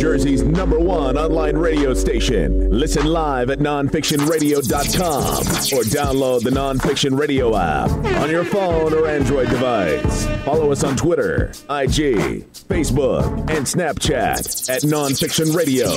Jersey's #1 online radio station. Listen live at nonfictionradio.com or download the Nonfiction Radio app on your phone or Android device. Follow us on Twitter, IG, Facebook, and Snapchat at Nonfiction Radio.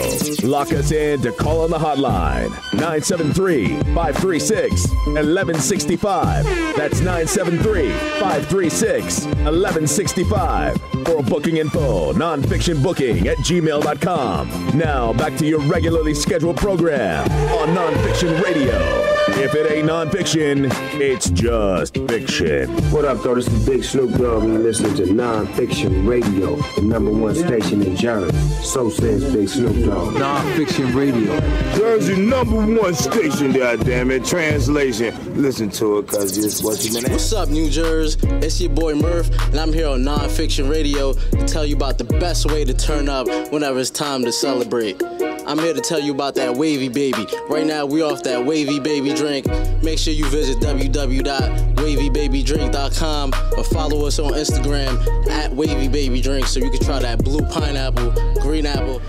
Lock us in to call on the hotline, 973-536-1165. That's 973-536-1165. For booking info, nonfictionbooking@gmail.com. Now, back to your regularly scheduled program on Nonfiction Radio. If it ain't nonfiction, it's just fiction. What up, though? This is Big Snoop Dogg, and you're listening to Nonfiction Radio, the #1 station in Jersey. So says Big Snoop Dogg. Nonfiction Radio. Jersey #1 station, goddammit. Translation. Listen to it, cause it's what you been at. What's up, New Jersey? It's your boy Murph, and I'm here on Nonfiction Radio to tell you about the best way to turn up whenever it's time to celebrate. I'm here to tell you about that Wavy Baby. Right now, we off that Wavy Baby drink. Make sure you visit www.wavybabydrink.com or follow us on Instagram at Wavy Baby Drink so you can try that blue pineapple, green apple.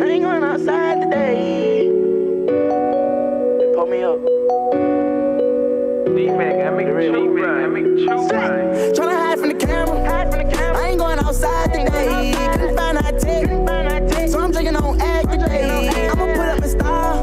I ain't going outside today. Pull me up. Tryna hide from the camera. I ain't going outside today. Couldn't find a tech. So I'm drinking on egg today. I'ma put up my style.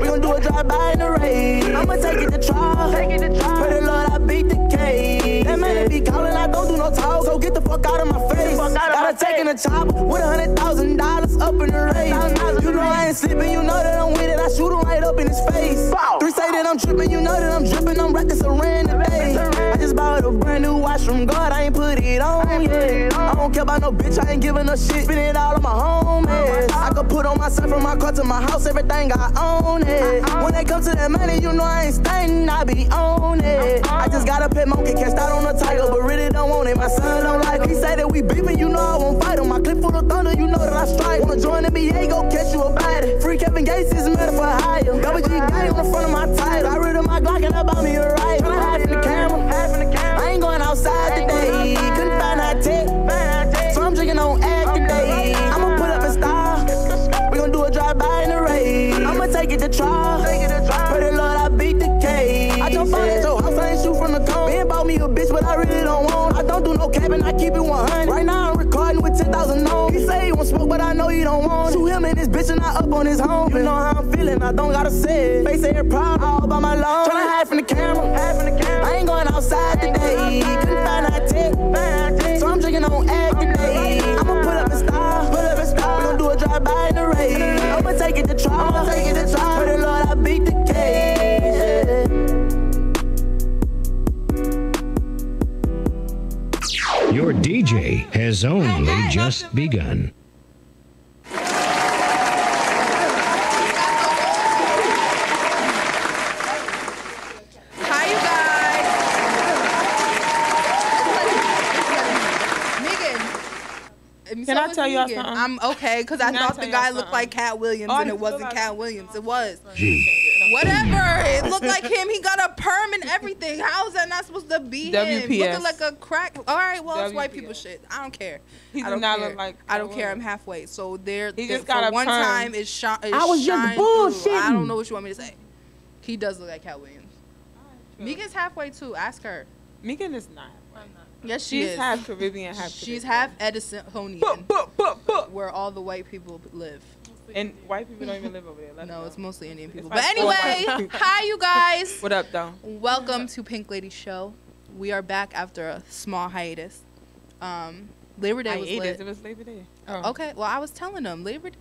We gon' do a drive-by in the rain. I'ma take it to trial. Pray the Lord I beat the case. That man be calling, I don't do no talk. So get the fuck out of my face. Gotta take in a chopper with $100,000 up in the race. You know I ain't sleeping, you know that I'm with it. I shoot him right up in his face. 3 say that I'm tripping, you know that I'm dripping. I'm reckless around today. I just bought a brand new watch from God, I ain't put it on yet. I don't care about no bitch, I ain't giving a shit. Spend it all on my homies. I could put on myself from my car to my house, everything I own it. When they come to that money, you know I ain't staying, I be on it. I just got a pet monkey, catch out on the tiger, but really don't want it. My son don't like it. He say that we beefing, you know I won't fight him. My clip full of thunder, you know that I strike. Wanna join the NBA, go catch you a body. Free Kevin Gates is murder for hire. Double G gang on the front of my title. I rid of my Glock and I bought me a ride. Tryna hide from the camera. I ain't going outside today. Couldn't find a tech. So I'm drinking on egg today. I'ma put up a style. We gon' do a drive-by in the rain. I'ma take it to trial. Pray the Lord I beat the case. I jump out at your house, I ain't shoot from the cone. Ben bought me a bitch, but I really don't want. I don't do no capping, I keep it 100. Right now I'm recording with 10,000 on. He say he want smoke, but I know he don't want. Shoot him and this bitch and I up on his home. You know how I'm feeling, I don't gotta say it. Face every problem, all by my lawn. Tryna hide from the camera. I ain't going outside today. Couldn't find a tech. So I'm drinking on egg today. I'ma put up a style. We gon' do a drive-by in the rain. I'ma take it to trial. Pray the Lord I beat the case. Your DJ has only just begun. Hi, you guys. Megan. Can I tell y'all something? I'm okay, because I thought the guy looked like Cat Williams, and it wasn't Cat Williams. It was. Whatever. It looked like him. He got a perm and everything. How is that not supposed to be him? WPS. Looking like a crack. All right, well, it's white people shit. I don't care. He I does don't not care. look like I don't care. I'm halfway. So there. He just for got a one perm. time. It shine. I was just bullshitting. I don't know what you want me to say. He does look like Cat Williams. Megan's halfway too. Ask her. Megan is not. Yes, she She's is. half Caribbean, half She's Caribbean. half Edisonian, where all the white people live. And white people don't even live over there. No, it's mostly Indian people. like But anyway, hi you guys. What up, though? Welcome to Pink Lady Show. We are back after a small hiatus. Labor Day was lit. It was Labor Day. Oh. Okay, well I was telling them It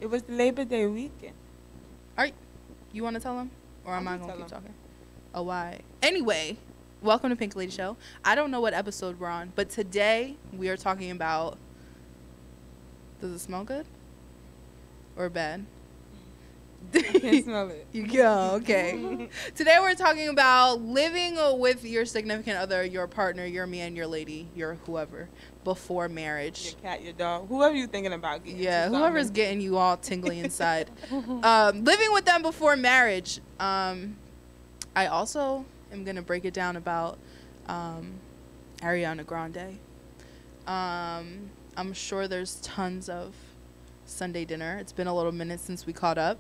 was Labor Day weekend. You want to tell them, or am I gonna keep talking? Oh, why? Anyway, welcome to Pink Lady Show. I don't know what episode we're on, but today we are talking about. Does it smell good? Or bad? I can smell it. You go, okay. Today we're talking about living with your significant other, your partner, your man, your lady, your whoever, before marriage. Your cat, your dog, whoever you're thinking about getting. Yeah, whoever's getting you all tingly inside. Living with them before marriage. I also am going to break it down about Ariana Grande. I'm sure there's tons of Sunday dinner. It's been a little minute since we caught up.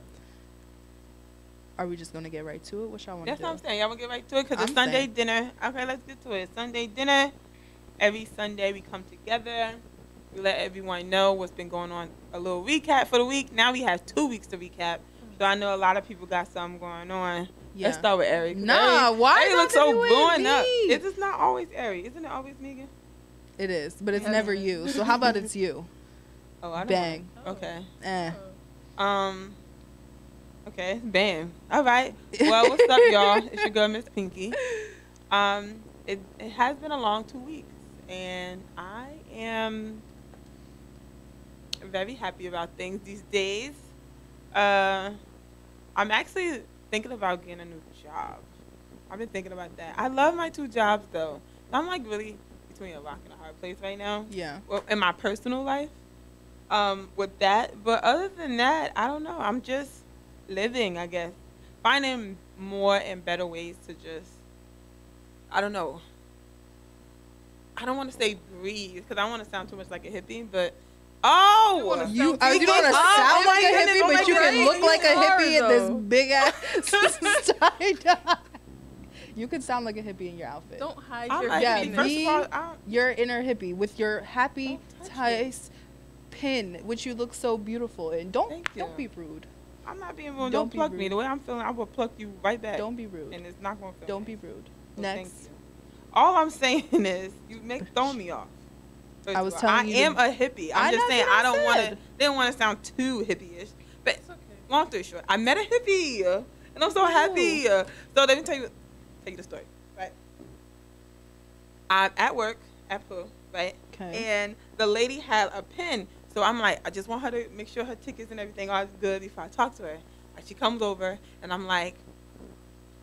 Are we just going to get right to it? What y'all want to do? That's what I'm saying. Y'all want to get right to it? Because it's I'm Sunday saying. dinner. Okay, let's get to it. Sunday dinner. Every Sunday we come together. We let everyone know what's been going on. A little recap for the week. Now we have 2 weeks to recap. So I know a lot of people got something going on. Yeah. Let's start with Eric. Nah, why Eric not looks so to be with blown me? up. It's just not always Eric. Isn't it always Megan? It is, but it's never you. So how about it's you? Oh, I don't Bang. know. Okay. Okay, bam. All right. Well, what's up, y'all? It's your girl, Miss Pinky. It has been a long 2 weeks, and I am very happy about things these days. I'm actually thinking about getting a new job. I've been thinking about that. I love my 2 jobs, though. I'm like really between a rock and a hard place right now. Yeah. Well, in my personal life, with that. But other than that, I don't know. I'm just living, I guess. Finding more and better ways to just, I don't know. I don't want to say breathe because I don't want to sound too much like a hippie, but you don't want to You don't want to sound like a hippie, but you can look like a hippie in this big ass tie-dye. You could sound like a hippie in your outfit. Don't hide I'm your like, Yeah, hippiness. first be of all, your inner hippie with your happy Don't touch tice pin, which you look so beautiful in. Don't Thank you. be rude. I'm not being rude. Don't Don't be pluck me. rude. The way I'm feeling, I will pluck you right back. Don't be rude. And it's not going to feel Don't nice. be rude. So thank Next. you. All I'm saying is you make throwing me off. First I was of all, telling you I am to- a hippie. I I'm just know saying what I I don't want to. said. Didn't want to sound too hippie-ish. But It's okay. long story short, I met a hippie, and I'm so happy. So let me tell you the story. Right. I'm at work at Pooh, right? Okay. And the lady had a pen, so I'm like, I just want her to make sure her tickets and everything are good before I talk to her. And she comes over, and I'm like,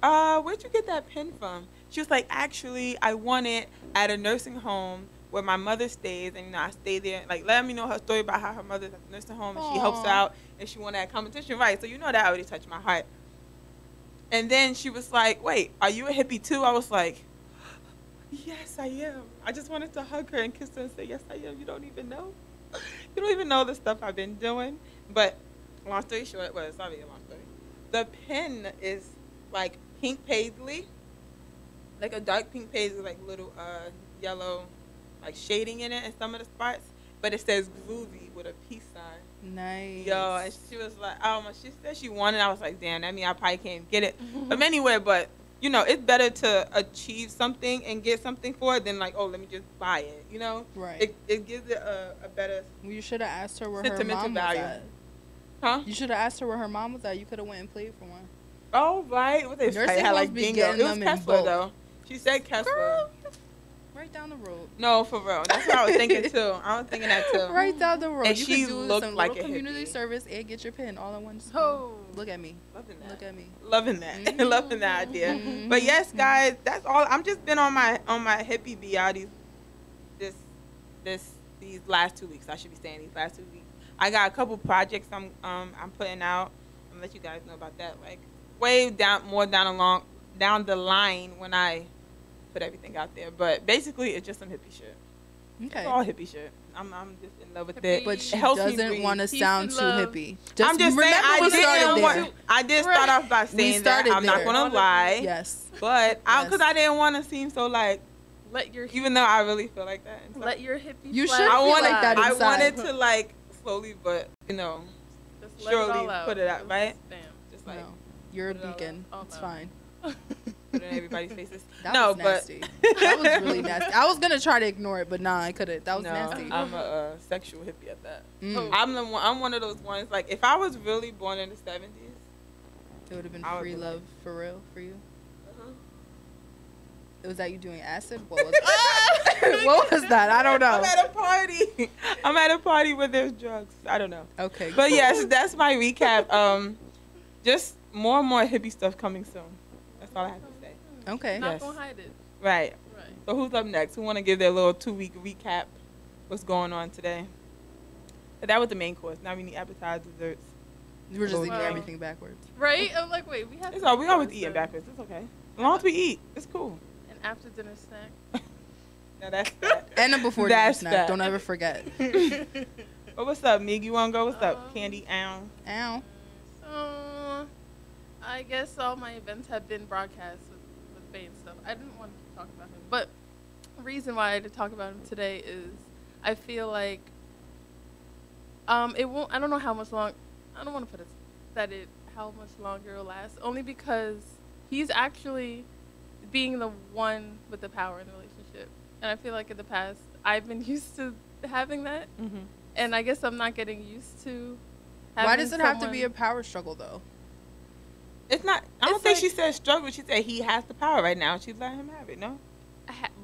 where'd you get that pen from? She was like, actually, I won it at a nursing home where my mother stays, and I stay there, like letting me know her story about how her mother's at the nursing home, and she helps her Aw. out, and she won that competition, right? So you know that already touched my heart. And then she was like, wait, are you a hippie too? I was like, yes, I am. I just wanted to hug her and kiss her and say, yes, I am. You don't even know. You don't even know the stuff I've been doing. But long story short, well, it's not really a long story. The pen is like pink paisley, like a dark pink paisley, like little yellow, like shading in it in some of the spots. But it says groovy with a peace sign. Nice. Yo, and she was like, she said she wanted. I was like, damn, that means I probably can't get it from anywhere. But you know, it's better to achieve something and get something for it than like, oh, let me just buy it. You know, Right. It gives it a better, Well, you should have asked her where her sentimental mom was value. at. huh? You should have asked her where her mom was at. You could have went and played for one. Oh right, what they Nursing had homes like be bingo. getting It was them in Kessler bulk. though. She said Kessler. Girl, right down the road. No, for real. That's what I was thinking too. I was thinking that too. Right down the road. And you she could do looked some like little a community hippie. service and get your pin all in one. Oh. Look at me. Loving that. Look at me. Loving that. Mhm. Loving that idea. Mhm. But yes, guys, that's all. I'm just been on my hippie BR these last 2 weeks. I should be saying these last 2 weeks. I got a couple projects I'm putting out. I'm gonna let you guys know about that. Like way down the line when I put everything out there. But basically, it's just some hippie shit. Okay. It's all hippie shit. I'm just in love with Hippie. it. But It she helps me doesn't breathe. want to Peace sound and too love. hippie. I'm just saying remember we started didn't there. want. I did start off by saying that. started I'm not there. gonna lie. Yes. But because Yes. I didn't want to seem so like, Let your even though I really feel like that. inside. let your hippie. You flag should I feel wanted like that I inside. wanted to like slowly, but Just let surely it all out. put it out, right? Bam. Just like No. You're a put it all beacon. out. It's Oh, no. fine. put it in everybody's faces. That no, was nasty. That was really nasty. I was gonna try to ignore it, but nah, I couldn't. That was no, nasty. I'm a sexual hippie at that. Mm. I'm one of those ones. Like if I was really born in the 70s, It would have been I would free be love for real for you. uh-huh. Was that you doing acid? What was that? What was that? I don't know. I'm at a party. I'm at a party where there's drugs. I don't know. Okay. But yes, that's my recap. Just more and more hippie stuff coming soon. That's all I have to say. Okay. Not Yes. gonna hide it. Right. Right. So who's up next? Who want to give their little 2-week recap? What's going on today? But that was the main course. Now we need appetizers, desserts. You were just eating Wow. everything backwards. Right? I'm like, wait, we have. It's all we always course, eating so- backwards. It's okay. As long as we eat, it's cool. An after dinner snack. No, that's that. And a before dinner That's snack. that. Don't ever forget. But what's up, Mig? You wanna go? What's up, Candy? Ow. Ow. I guess all my events have been broadcast with Faye and stuff. I didn't want to talk about him, but the reason why I had to talk about him today is I feel like it won't. I don't know how much long. I don't want to put it how much longer it'll last. Only because he's actually being the one with the power in the relationship, and I feel like in the past I've been used to having that, and I guess I'm not getting used to. Why does it have to be a power struggle though? It's not. I don't think she said struggle. She said he has the power right now. She's letting him have it. No.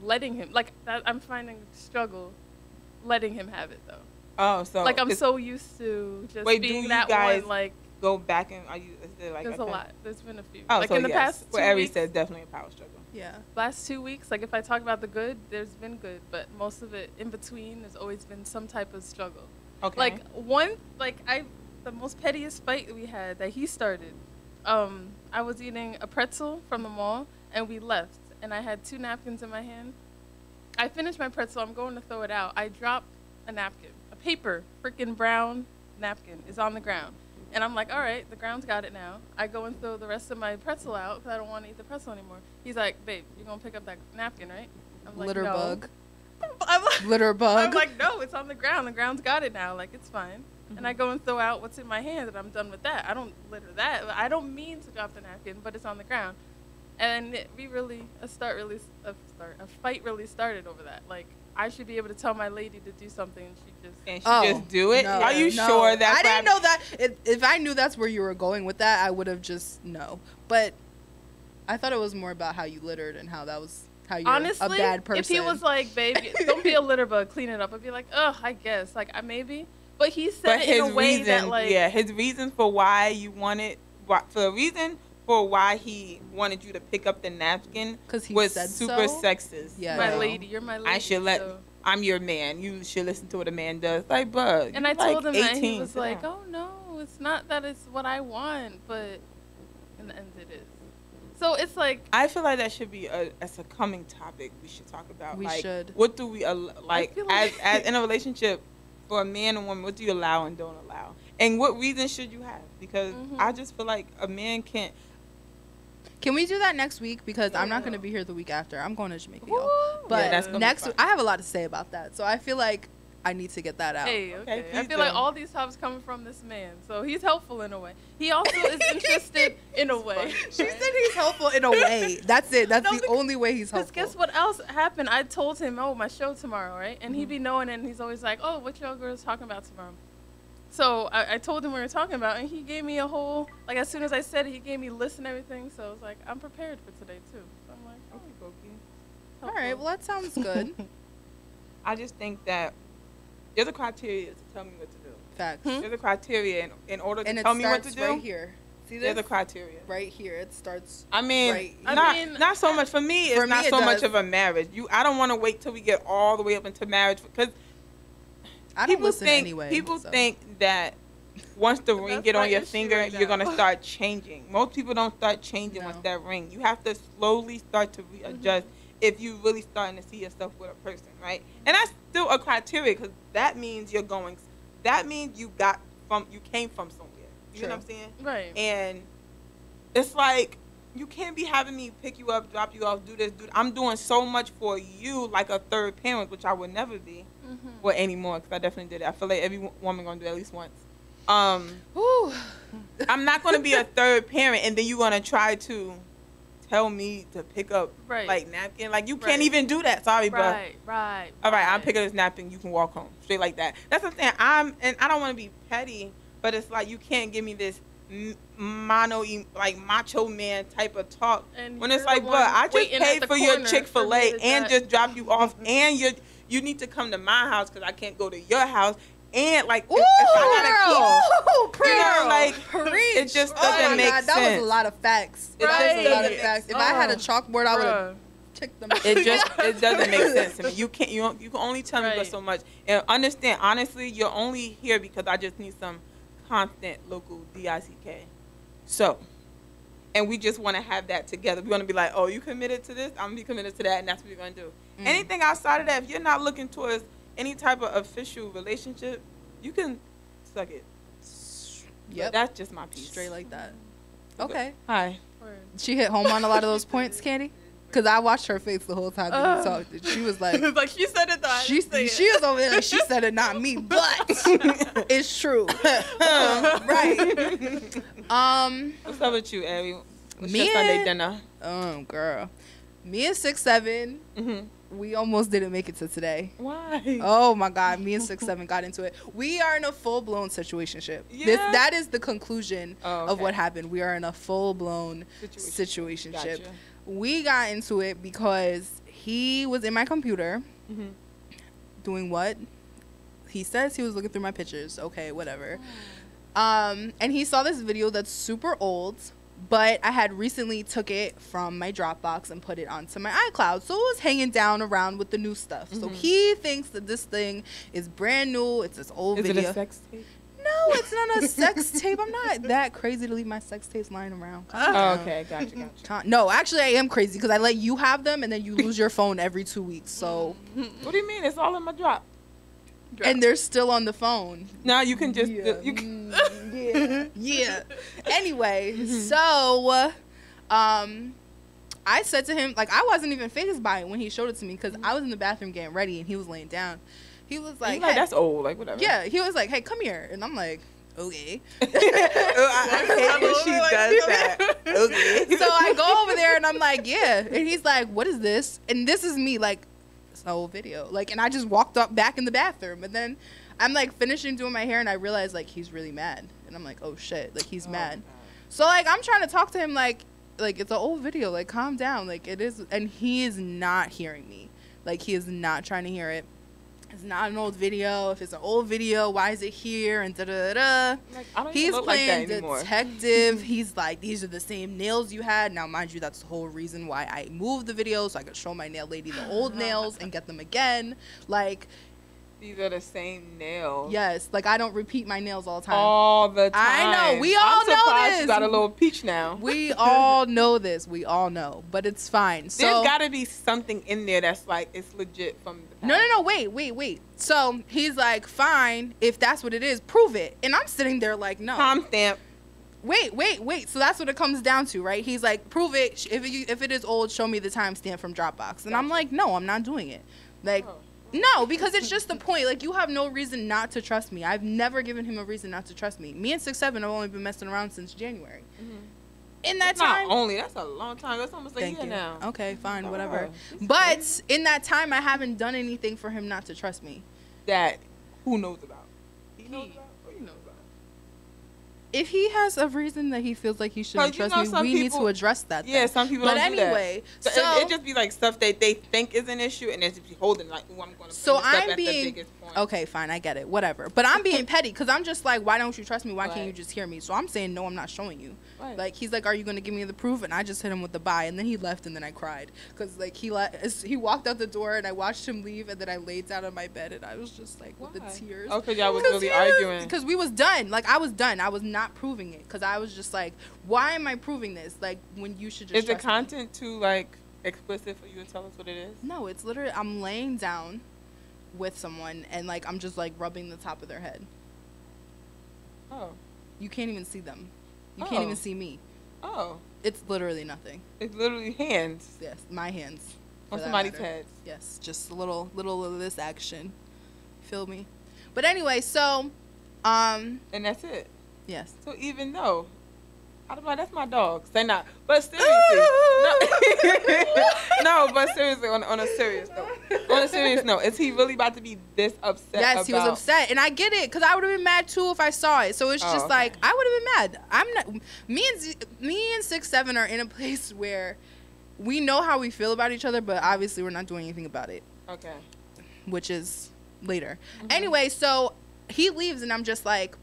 Letting him like that. I'm finding struggle, letting him have it though. Oh, so like I'm so used to just being that one. Like go back and are you? Is there like there's a lot. There's been a few. Oh, like so in the past 2 Aries weeks, said definitely a power struggle. Yeah. Last 2 weeks, like if I talk about the good, there's been good, but most of it in between, there's always been some type of struggle. Okay. Like the most pettiest fight we had that he started. I was eating a pretzel from the mall and we left, and I had 2 napkins in my hand. I finished my pretzel. I'm going to throw it out. I dropped a napkin, a paper, freaking brown napkin is on the ground. And I'm like, all right, the ground's got it now. I go and throw the rest of my pretzel out because I don't want to eat the pretzel anymore. He's like, babe, you're going to pick up that napkin, right? I'm like, Litter no. bug. I'm like, Litter bug. I'm like, no, it's on the ground. The ground's got it now. Like, it's fine. And I go and throw out what's in my hand, and I'm done with that. I don't litter that. I don't mean to drop the napkin, but it's on the ground. And a fight really started over that. Like, I should be able to tell my lady to do something, and she just do it. No, Are you sure that? I didn't know that. If I knew that's where you were going with that, I would have just no. But I thought it was more about how you littered and how that was how you're honestly, a bad person. If he was like, babe, don't be a litter bug, clean it up, I'd be like, ugh, I guess, like, maybe. But he said it in a way that, like, his reason for why you wanted, for why he wanted you to pick up the napkin was super sexist. Yeah, my lady, you're my lady. I'm your man. You should listen to what a man does. Like, bro. And I told him that, and he was like, oh no, it's not that it's what I want, but in the end it is. So it's like, I feel like that should be a coming topic we should talk about. We should. What do we like as in a relationship? For a man and woman, what do you allow and don't allow? And what reason should you have? Because I just feel like a man can't. Can we do that next week? Because I'm not going to be here the week after. I'm going to Jamaica, y'all. But that's next week, I have a lot to say about that. So I feel like I need to get that out. Hey, okay. I feel like all these topics coming from this man. So he's helpful in a way. He also is interested in a way. She said he's helpful in a way. That's it. That's the only way he's helpful. Because guess what else happened? I told him, oh, my show tomorrow, right? And he'd be knowing it, and he's always like, oh, what your girl's talking about tomorrow? So I told him what we were talking about, and he gave me a whole, like, as soon as I said it, he gave me a list and everything. So I was like, I'm prepared for today, too. So I'm like, okay. All right, well, that sounds good. I just think that there's a criteria to tell me what to do. Facts. There's a criteria in order to tell me what to do. Right here. See this? There's a criteria. Right here. It starts. I mean, right not so much for me. It's not so much of a marriage. I don't want to wait till we get all the way up into marriage because people think that once the ring get on your finger, you're gonna start changing. Most people don't start changing once that ring. You have to slowly start to readjust. If you really starting to see yourself with a person, right? And that's still a criteria because that means you came from somewhere. You know what I'm saying? Right. And it's like you can't be having me pick you up, drop you off, do this, do that. I'm doing so much for you like a third parent, which I would never be. Well, anymore because I definitely did it. I feel like every woman gonna do it at least once. I'm not gonna be a third parent and then you're gonna try to tell me to pick up like napkin. Like you can't even do that. Sorry, bro. Right. All right, I'm picking this napkin. You can walk home straight like that. That's what I'm saying. I don't want to be petty, but it's like you can't give me this macho man type of talk and when it's like, bro, I just paid for your Chick-fil-A and just dropped you off, and you need to come to my house because I can't go to your house. And like, if I gotta keep, it just doesn't make sense. That was a lot of facts. It was a lot of facts. If I had a chalkboard, I would have ticked them. It doesn't make sense to me. You can only tell me but so much. And understand, honestly, you're only here because I just need some constant local DICK. So, and we just want to have that together. We want to be like, oh, you committed to this, I'm gonna be committed to that, and that's what we're gonna do. Anything outside of that, if you're not looking towards any type of official relationship, you can suck it. Yep. But that's just my piece. Straight like that. Okay. Hi. She hit home on a lot of those points, Candy? Because I watched her face the whole time that you talked. She was like... like, she said it though. She was over there like, she said it, not me. But it's true. Right. What's up with you, Abby? What's Me your Sunday and- dinner? Oh, girl. Me and 6'7", we almost didn't make it to today. Why? Oh my God, me and 6'7" got into it. We are in a full-blown situationship. Yeah. That is the conclusion of okay. what happened. We are in a full-blown situationship. Gotcha. We got into it because he was in my computer doing what? He says he was looking through my pictures. Okay, whatever. And he saw this video that's super old, but I had recently took it from my Dropbox and put it onto my iCloud. So it was hanging down around with the new stuff. So he thinks that this thing is brand new. It's this old video. Is it a sex tape? No, it's not a sex tape. I'm not that crazy to leave my sex tapes lying around. Oh, okay. Gotcha. No, actually, I am crazy because I let you have them and then you lose your phone every 2 weeks. So. What do you mean? It's all in my drop. And they're still on the phone. Now you can just... Yeah. Anyway, so I said to him, like, I wasn't even phased by it when he showed it to me because I was in the bathroom getting ready and he was laying down. He was like, hey, that's old, like whatever. Yeah, he was like, hey, come here. And I'm like, okay. I hate when she does that. Okay. So I go over there and I'm like, yeah. And he's like, what is this? And this is me, like, it's an old video. Like, and I just walked up back in the bathroom. And then I'm like finishing doing my hair and I realized like he's really mad. And I'm like, oh shit, like he's mad. God. So like I'm trying to talk to him like it's an old video, like calm down. Like it is, and he is not hearing me. Like he is not trying to hear it. It's not an old video. If it's an old video, why is it here? And da-da-da-da. Like, I don't He's even look playing like that anymore. detective. He's like, these are the same nails you had. Now, mind you, that's the whole reason why I moved the video, so I could show my nail lady the old nails and get them again. Like, these are the same nails. yes, like I don't repeat my nails all the time. All the time. I know. We all I'm know surprised this. You got a little peach now. We all know this. We all know. But it's fine. So There's got to be something in there that's like, it's legit from the past. No, wait. So he's like, fine, if that's what it is, prove it. And I'm sitting there like, no. Timestamp. Wait. So that's what it comes down to, right? He's like, prove it. If it is old, show me the timestamp from Dropbox. And I'm like, no, I'm not doing it. Like, no, because it's just the point. Like, you have no reason not to trust me. I've never given him a reason not to trust me. Me and 6'7" have only been messing around since January. In that time, not only, that's a long time. That's almost a year now. Okay, fine, whatever. But in that time, I haven't done anything for him not to trust me. That who knows about? He knows about? Or you know about? If he has a reason that he feels like he shouldn't trust me, we need to address that. Yeah, then. some people But don't do that. anyway, So it just be like stuff that they think is an issue, and it's just be holding like, oh, I'm going to. So bring this up I'm at the being biggest point. okay, fine, I get it, whatever. But I'm being petty because I'm just like, why don't you trust me? Why can't Right. you just hear me? So I'm saying no, I'm not showing you. Right. Like he's like, are you gonna give me the proof? And I just hit him with the bye, and then he left, and then I cried because like he walked out the door, and I watched him leave, and then I laid down on my bed, and I was just like with the tears. Oh, because y'all was really arguing. Because we was done. Like I was done. I was not proving it because I was just like, why am I proving this? Like when you should just. Is the trust me. content too like explicit for you to tell us what it is? No, it's literally I'm laying down with someone and like I'm just like rubbing the top of their head. Oh. You can't even see them. You can't even see me. Oh. It's literally nothing. It's literally hands. Yes, my hands. On for that somebody's matter. head. Yes, just a little of this action. Feel me? But anyway, so And that's it. yes. So even though I don't know, that's my dog. Say not. But seriously. No, but seriously, on a serious note. On a serious note, is he really about to be this upset? Yes, he was upset, and I get it because I would have been mad too if I saw it. So it's just like I would have been mad. I'm not. Me and 6'7" are in a place where we know how we feel about each other, but obviously we're not doing anything about it. Okay. Which is later. Anyway, so he leaves, and I'm just like,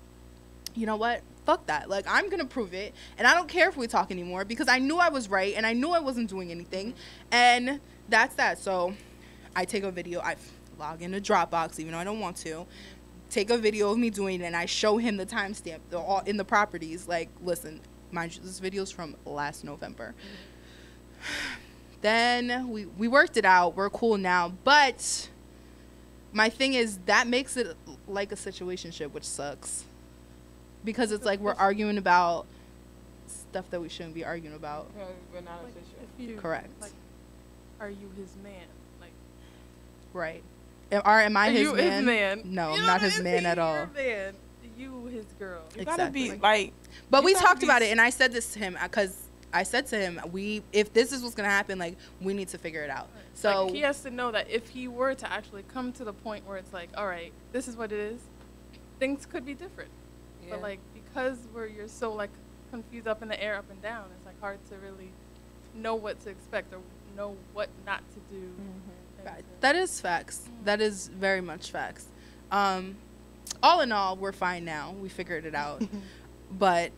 you know what? Fuck that. Like, I'm going to prove it. And I don't care if we talk anymore because I knew I was right and I knew I wasn't doing anything. And that's that. So I take a video. I log into Dropbox, even though I don't want to. Take a video of me doing it, and I show him the timestamp in the properties. Like, listen, mind you, this video's from last November. Then we worked it out. We're cool now. But my thing is that makes it like a situationship, which sucks. Because it's like we're arguing about stuff that we shouldn't be arguing about. We're not official. Correct. Like, are you his man? Like, right. Am I his you man? His man? No, You I'm not know, his man at all. Your man. You his girl. You gotta be like. But we talked about it, and I said this to him because I said to him, if this is what's gonna happen, like we need to figure it out. So like, he has to know that if he were to actually come to the point where it's like, all right, this is what it is, things could be different. Yeah. But like because you're so like confused up in the air, up and down, it's like hard to really know what to expect or know what not to do. that is facts. That is very much facts. All in all, we're fine now. We figured it out. But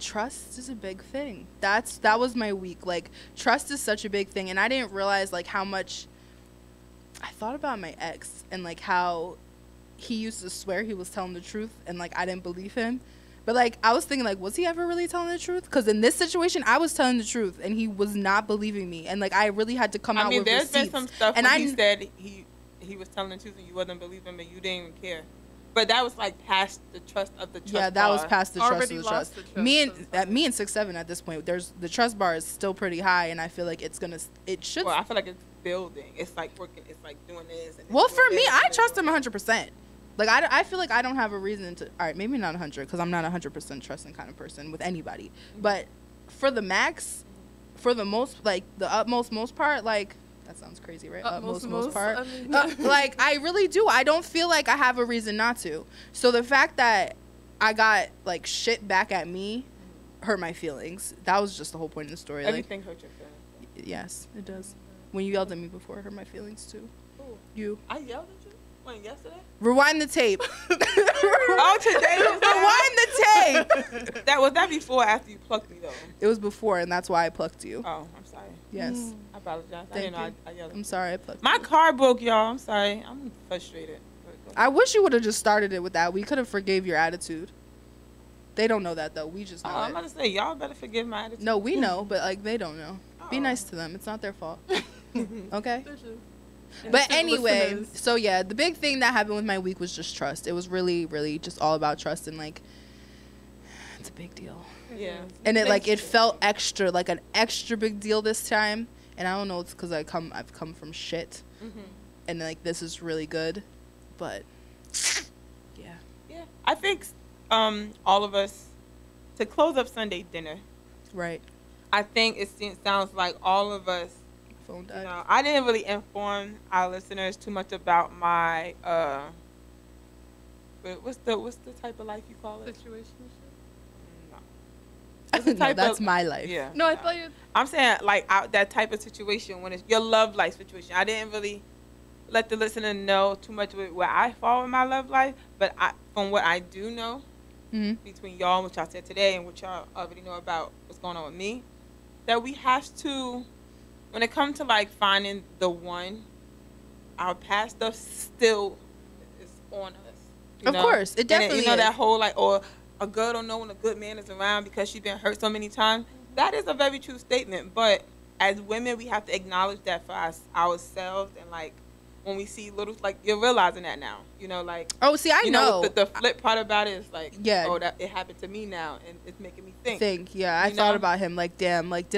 trust is a big thing. That was my week. Like, trust is such a big thing, and I didn't realize like how much I thought about my ex and like how he used to swear he was telling the truth, and like I didn't believe him. But like I was thinking, like, was he ever really telling the truth? Because in this situation, I was telling the truth, and he was not believing me, and like I really had to come out with receipts. There's been some stuff and where he said he was telling the truth and you wasn't believing him, and you didn't even care. But that was like past the trust of the trust. Yeah, that was past the trust Already of the lost trust. the trust. Me and 6'7" at this point, the trust bar is still pretty high, and I feel like it should. Well, I feel like it's building. It's like working. It's like doing this. And well, for me, I trust him 100%. Like I feel like I don't have a reason to. All right, maybe not 100 because I'm not 100% trusting kind of person with anybody. But for the max, for the most, like the utmost most part, like. That sounds crazy, right? Most part. I mean, like, I really do. I don't feel like I have a reason not to. So the fact that I got, like, shit back at me hurt my feelings. That was just the whole point of the story. Everything hurt your feelings. Yes, it does. When you yelled at me before, it hurt my feelings, too. Ooh. You. I yelled at you? When, yesterday? Rewind the tape. Oh, today was Rewind the tape. Was that before or after you plucked me, though? It was before, and that's why I plucked you. Oh, I'm sorry. Yes. I apologize. I Thank didn't know you. I yelled at you. I'm sorry I plucked My you. car broke, y'all. I'm sorry. I'm frustrated. I wish you would have just started it with that. We could have forgave your attitude. They don't know that, though. We just know I'm it. about to say, y'all better forgive my attitude. No, we know, but, like, they don't know. Be Oh. nice to them. It's not their fault. Okay? And But to anyway, listeners, so yeah, the big thing that happened with my week was just trust. It was really, really just all about trust, and like, it's a big deal. Yeah. And it felt extra, like an extra big deal this time. And I don't know, it's because I've come from shit, and like this is really good, but yeah. Yeah. I think all of us, to close up Sunday dinner, Right. I think sounds like all of us. Phone died. You know, I didn't really inform our listeners too much about my what's the type of life you call it? situation. No. No, that's my life. Yeah. No, I thought you. I'm saying like that type of situation when it's your love life situation. I didn't really let the listener know too much where I fall in my love life, but from what I do know between y'all and what y'all said today and what y'all already know about what's going on with me, that we have to. When it comes to like finding the one, our past stuff still is on us. Of course, it definitely you know is. that whole like, or a girl don't know when a good man is around because she's been hurt so many times. That is a very true statement. But as women, we have to acknowledge that for ourselves, and like when we see little, like you're realizing that now. You know, like oh, see, I know. The flip part about it is like, Yeah. oh, that it happened to me now, and it's making me think. Yeah, I You thought know? about him like, damn, like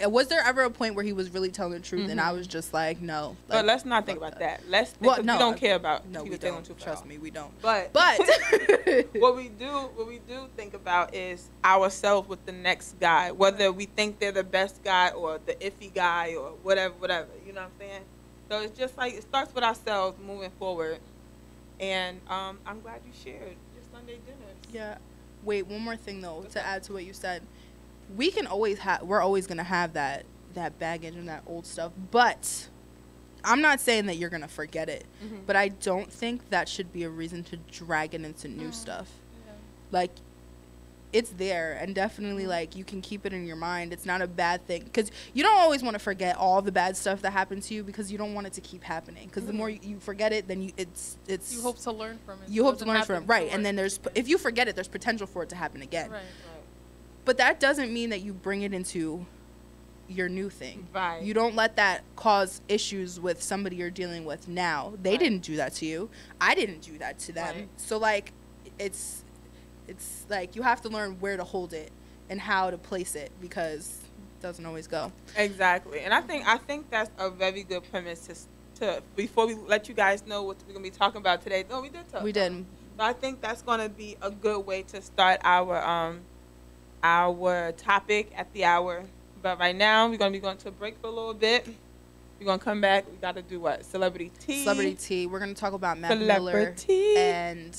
was there ever a point where he was really telling the truth and I was just like, no. But Like, let's not think about that. Let's think, Well, 'cause no, we don't care about. no, he we was telling don't. the truth at Trust all. me, we don't. But what we do think about is ourselves with the next guy, whether we think they're the best guy or the iffy guy or whatever. You know what I'm saying? So it's just like it starts with ourselves moving forward. And I'm glad you shared your Sunday dinners. Yeah. Wait, one more thing though to add to what you said. We're always gonna have that baggage and that old stuff, but I'm not saying that you're gonna forget it, but I don't think that should be a reason to drag it into new stuff. Yeah. Like, it's there, and definitely like you can keep it in your mind. It's not a bad thing because you don't always want to forget all the bad stuff that happened to you because you don't want it to keep happening. Because the more you forget it, then it's You hope to learn from it. you so hope to doesn't learn from it, happen right? to And then worse. if you forget it, there's potential for it to happen again. Right. But that doesn't mean that you bring it into your new thing. Right. You don't let that cause issues with somebody you're dealing with now. They didn't do that to you. I didn't do that to them. Right. So like it's like you have to learn where to hold it and how to place it, because it doesn't always go. Exactly. And I think that's a very good premise to before we let you guys know what we're going to be talking about today. No, we did talk. We did. So I think that's going to be a good way to start our topic at the hour. But right now, we're going to be going to a break for a little bit. We're going to come back. We got to do what? Celebrity tea. Celebrity tea. We're going to talk about Mac Miller. And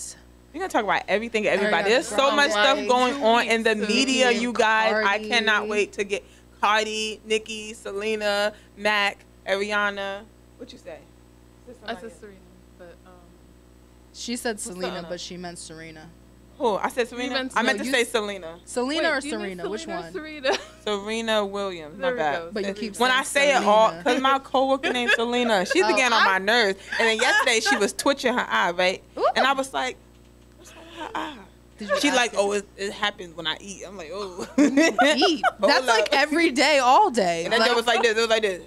we're going to talk about everything and everybody. There's so much stuff going on in the media, you guys. Cardi. I cannot wait to get Cardi, Nicki, Selena, Mac, Ariana. What you say? I said Serena, but she said Selena, but she meant Serena. Who? I said Serena? I meant to say Selena. Selena or Serena? Which one? Serena Williams. My bad. But you keep when I say Selena. it all, because my coworker named Selena, she's getting on my nerves. And then yesterday she was twitching her eye, right? Ooh. And I was like, what's wrong with her eye? She like, oh, it happens when I eat. I'm like, oh. Eat? That's like every day, all day. And then it was like this. It was like this.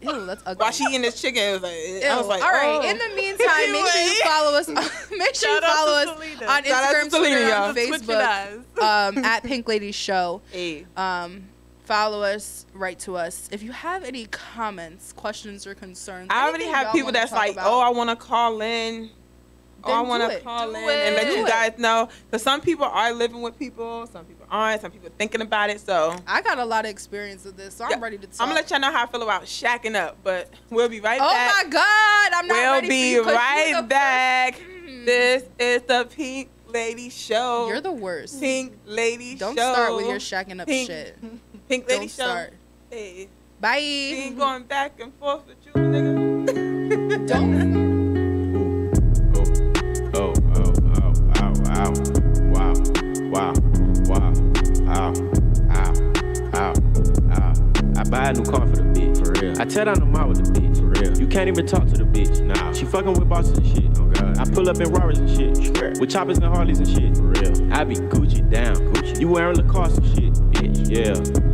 Ew, that's ugly. While she eating this chicken, it was like, I was like, all right. oh. In the meantime, make sure you follow us. Make sure you follow us on Instagram, Twitter, and Facebook at Pink Lady Show. Hey. Follow us, write to us. If you have any comments, questions, or concerns. I already have people that's like, oh, I want to call in. Oh, I want to call in and let you guys know. Because some people are living with people. Some people aren't. Some people are thinking about it. So I got a lot of experience with this, so I'm ready to talk. I'm going to let y'all know how I feel about shacking up. But we'll be right back. Oh, my God. I'm not ready for you. We'll be right back. This is the Pink Lady Show. You're the worst. Pink Lady Don't Show. Don't start with your shacking up shit. Pink Lady Don't Show. Start. Hey. Bye. We ain't going back and forth with you, nigga. Don't. I buy a new car for the bitch. For real. I tear down the mall with the bitch. For real. You can't even talk to the bitch. Nah. She fucking with bosses and shit. Oh God. I pull up in Rarers and shit. Sure. With choppers and Harleys and shit. For real. I be Gucci down. Gucci. You wearing Lacoste and shit. Bitch. Yeah.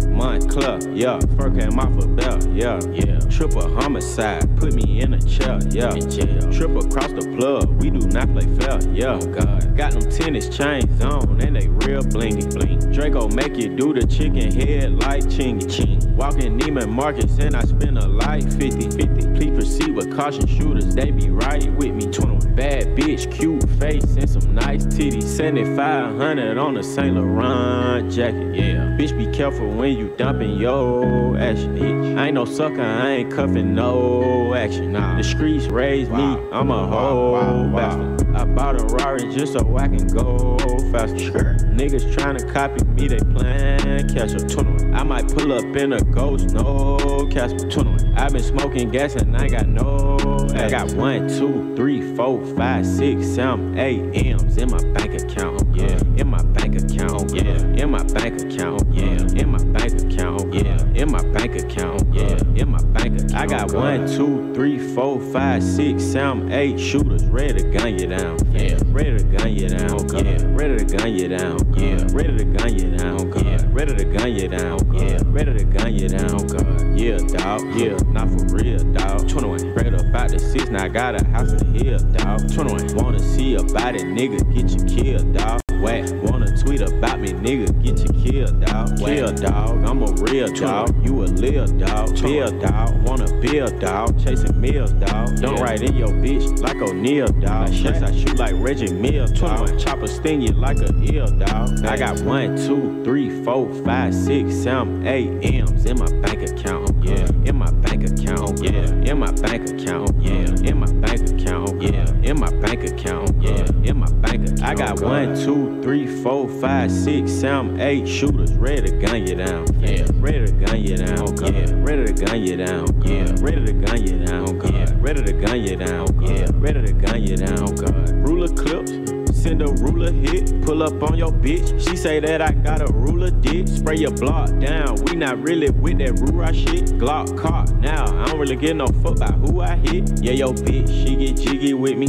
Montclair. Yeah. Fur came off a belt. Yeah. Yeah. Triple homicide. Put me in a chair. Yeah. In jail. Triple across the plug. We do not play fair. Yeah. Oh God. Got them tennis chains on and they real blingy. Bling. Draco make you do the chicken head like chingy. Ching. Walking Neiman Marcus and I spend a life 50-50. Please proceed with caution, shooters, they be right with me. 21. Bad bitch, cute face and some nice titties. 7,500 on a Saint Laurent jacket. Yeah. Bitch, be careful when you dumping your action. Bitch. I ain't no sucker, I ain't cuffing no action. Nah. The streets raised me, I'm a whole bastard. I bought a Rari just so I can go faster. Sure. Niggas tryna copy me, they plan catch up. 21. I might pull up in a ghost, no Casper. 21. I been smoking gas and I got no. I got 1, 2, 3, 4, 5, 6, 7, 8 M's in my bank account. Yeah, in my bank account. Yeah, in my bank account. Yeah, in my bank account. Yeah, in my bank account. Yeah, in my bank account. I got 1, 2, 3, 4, 5, 6, 7, 8 shooters ready to gun you down. Yeah, ready to gun you down. Yeah, ready to gun you down. Yeah, ready to gun you down. Yeah, ready to gun you down. Yeah, ready to gun you down. God, yeah, dog. Yeah, not for real, dog. 21. Right about the 6, now I got a house in here, dog. 21. Wanna see about it, nigga, get you killed, dog. Whack. Wanna tweet about me, nigga, get you killed, dog. Kill, dog. I'm a real dog. You a lil dog. Bill, dog. Wanna build, dog. Chasing meals, dog. Don't write in your bitch like O'Neal, dog. Yes, I shoot like Reggie Mills, dog. Chopper sting you like a eel, dog. I got 1, 2, 3, 4, 5, 6, 7, 8 M's in my bank account. Yeah, in my bank account. Yeah, in my bank account. Yeah, in my bank account. Yeah, in my bank account. Yeah, in my bank account. I got 1, 2, 3, 4, 5, 6, 7, 8 shooters ready to gun you down. Yeah, ready to gun you down. Yeah, ready to gun you down. Yeah, ready to gun you down. Yeah, ready to gun you down. Yeah, ready to gun you down. God, ruler clips. Send a ruler hit, pull up on your bitch. She say that I got a ruler dick. Spray your block down. We not really with that rura shit. Glock caught now. I don't really give no fuck about who I hit. Yeah, yo bitch, she get jiggy with me.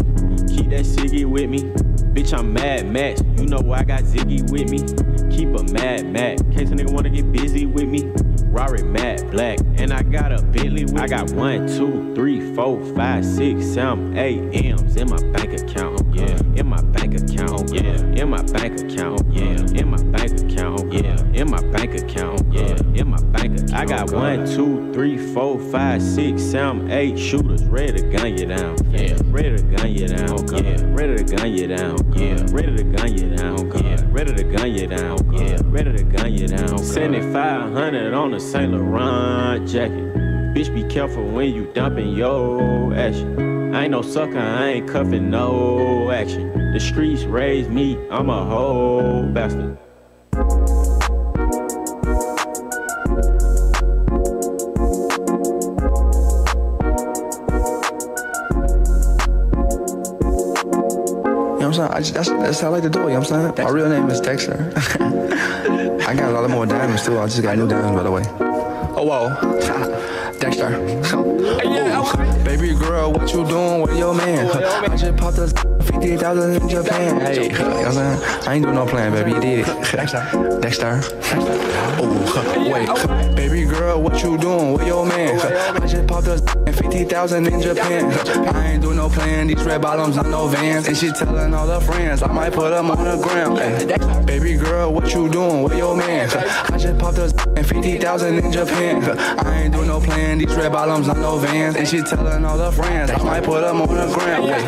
Keep that ciggy with me. Bitch, I'm Mad Max. You know I got Ziggy with me. Keep a Mad Max. In case a nigga wanna get busy with me. Rari matte black. And I got a Bentley with me. I got 1, 2, 3, 4, 5, 6, 7, 8 M's in my bank account. Yeah. In my bank account. Yeah. In my bank account. Yeah. In my bank account. Yeah. In my bank account. Yeah. In my bank account. I got 1, 2, 3, 4, 5, 6, 7, 8 shooters ready to gun you down. Yeah. Ready to gun you down. Yeah. Ready to gun you down. Yeah. Ready to gun you down. Yeah. Ready to gun you down. Yeah. Ready to gun you down. 7500 on the Saint Laurent jacket. Bitch, be careful when you dumping your action. I ain't no sucker, I ain't cuffing no action. The streets raised me, I'm a whole bastard. You know what I'm saying? That's how I like to do it, you know what I'm saying? My real name is Dexter. I got a lot more diamonds too, I just got new diamonds by the way. Oh, whoa. Dexter. Ooh. Baby girl, what you doing with your man? I just popped us 50,000 in Japan. Hey, you know what I'm saying? I ain't doing no plan, baby, you did it. Dexter. Ooh, wait. Baby girl, what you doing with your man? I just popped us 50,000 in Japan. I ain't doing no plan, these red bottoms on no Vans. And she telling all her friends, I might put them on the gram. Hey, baby girl, what you doing with your man? I just popped us 50,000 in Japan. I ain't doing no plan, these red bottoms on no Vans. And she telling all her friends, I might put them on the gram. Hey,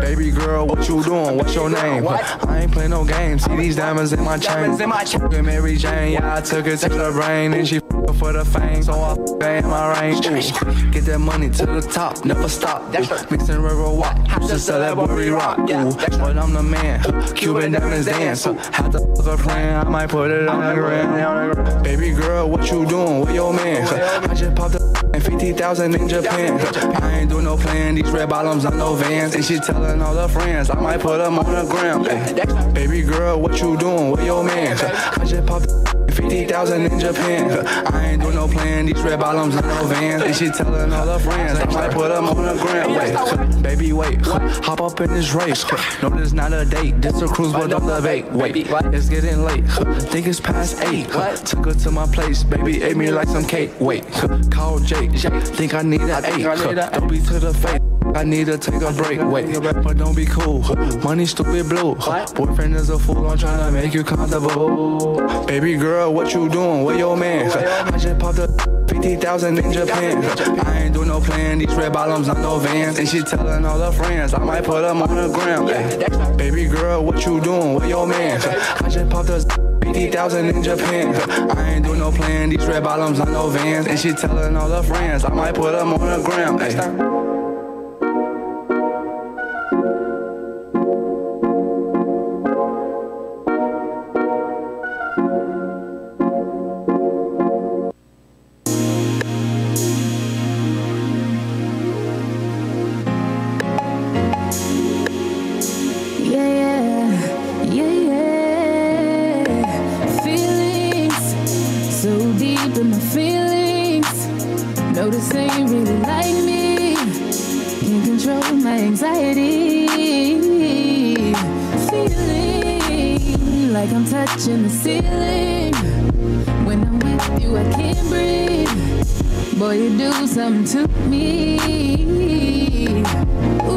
baby girl, what you doing? What's your name? I ain't playing no games, see these diamonds in my chain. Fucking Mary Jane, yeah, I took it to the brain. And she for the fame, so I in my range. Ooh. Get that money to the top, never stop. Mixing river walk, used to sell that booty rock. Ooh. But I'm the man, Cuban diamonds dance. Had to fuck a friend, I might put it on the gram. Baby girl, what you doing with your man? I just popped up 50,000 in Japan. I ain't doing no plan, these red bottoms on no Vans. And she telling all her friends, I might put them on the gram. Ay. Baby girl, what you doing with your man? I just popped up 50,000 in Japan. I ain't doing no plan, these red bottoms on no Vans. And she telling all her friends, I might put them on the gram. Wait, baby, wait, hop up in this race. No, this not a date, this a cruise, but don't debate. Wait, it's getting late, think it's past 8. Took her to my place, baby, ate me like some cake. Wait, call Jake, think I need an 8. Don't be to the face, I need to take a break. Wait, but don't be cool, money stupid blue. Boyfriend is a fool, I'm trying to make you comfortable. Baby girl, what you doing with your man? I just popped up 50,000 in Japan. I ain't doing no plan, these red bottoms on no Vans. And she telling all her friends, I might put them on the gram. Ay. Baby girl, what you doing with your man? I just popped up 50,000 in Japan. I ain't doing no plan, these red bottoms on no Vans. And she telling all her friends, I might put them on the gram. Ay. Touching the ceiling. When I'm with you, I can't breathe. Boy, you do something to me. Ooh,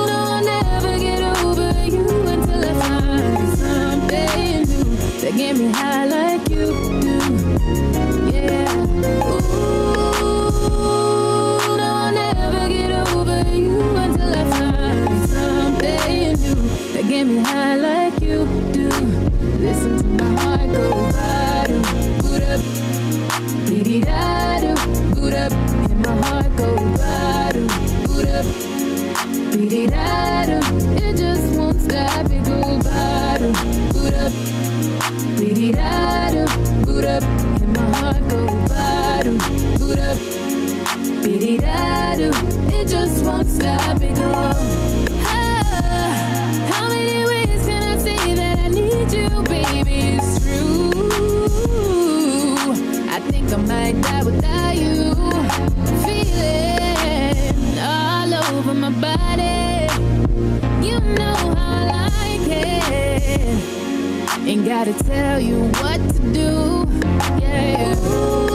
don't ever get over you until I find something new that get me high like you do. Yeah. Ooh, don't ever get over you until I find something new that get me high like you do. Listen to my heart go bottom, boot up, beady-da-do, boot up, and my heart go bottom, boot up, beady-da-do. It just won't stop, it go bottom, boot up, beady-da-do, boot up, and my heart go bottom, boot up, beady-da-do. It just won't stop, it go. How many ways can I say that I need you, baby? It's true. I think I might die without you. Feeling all over my body. gotta tell you what to do. Yeah. Ooh,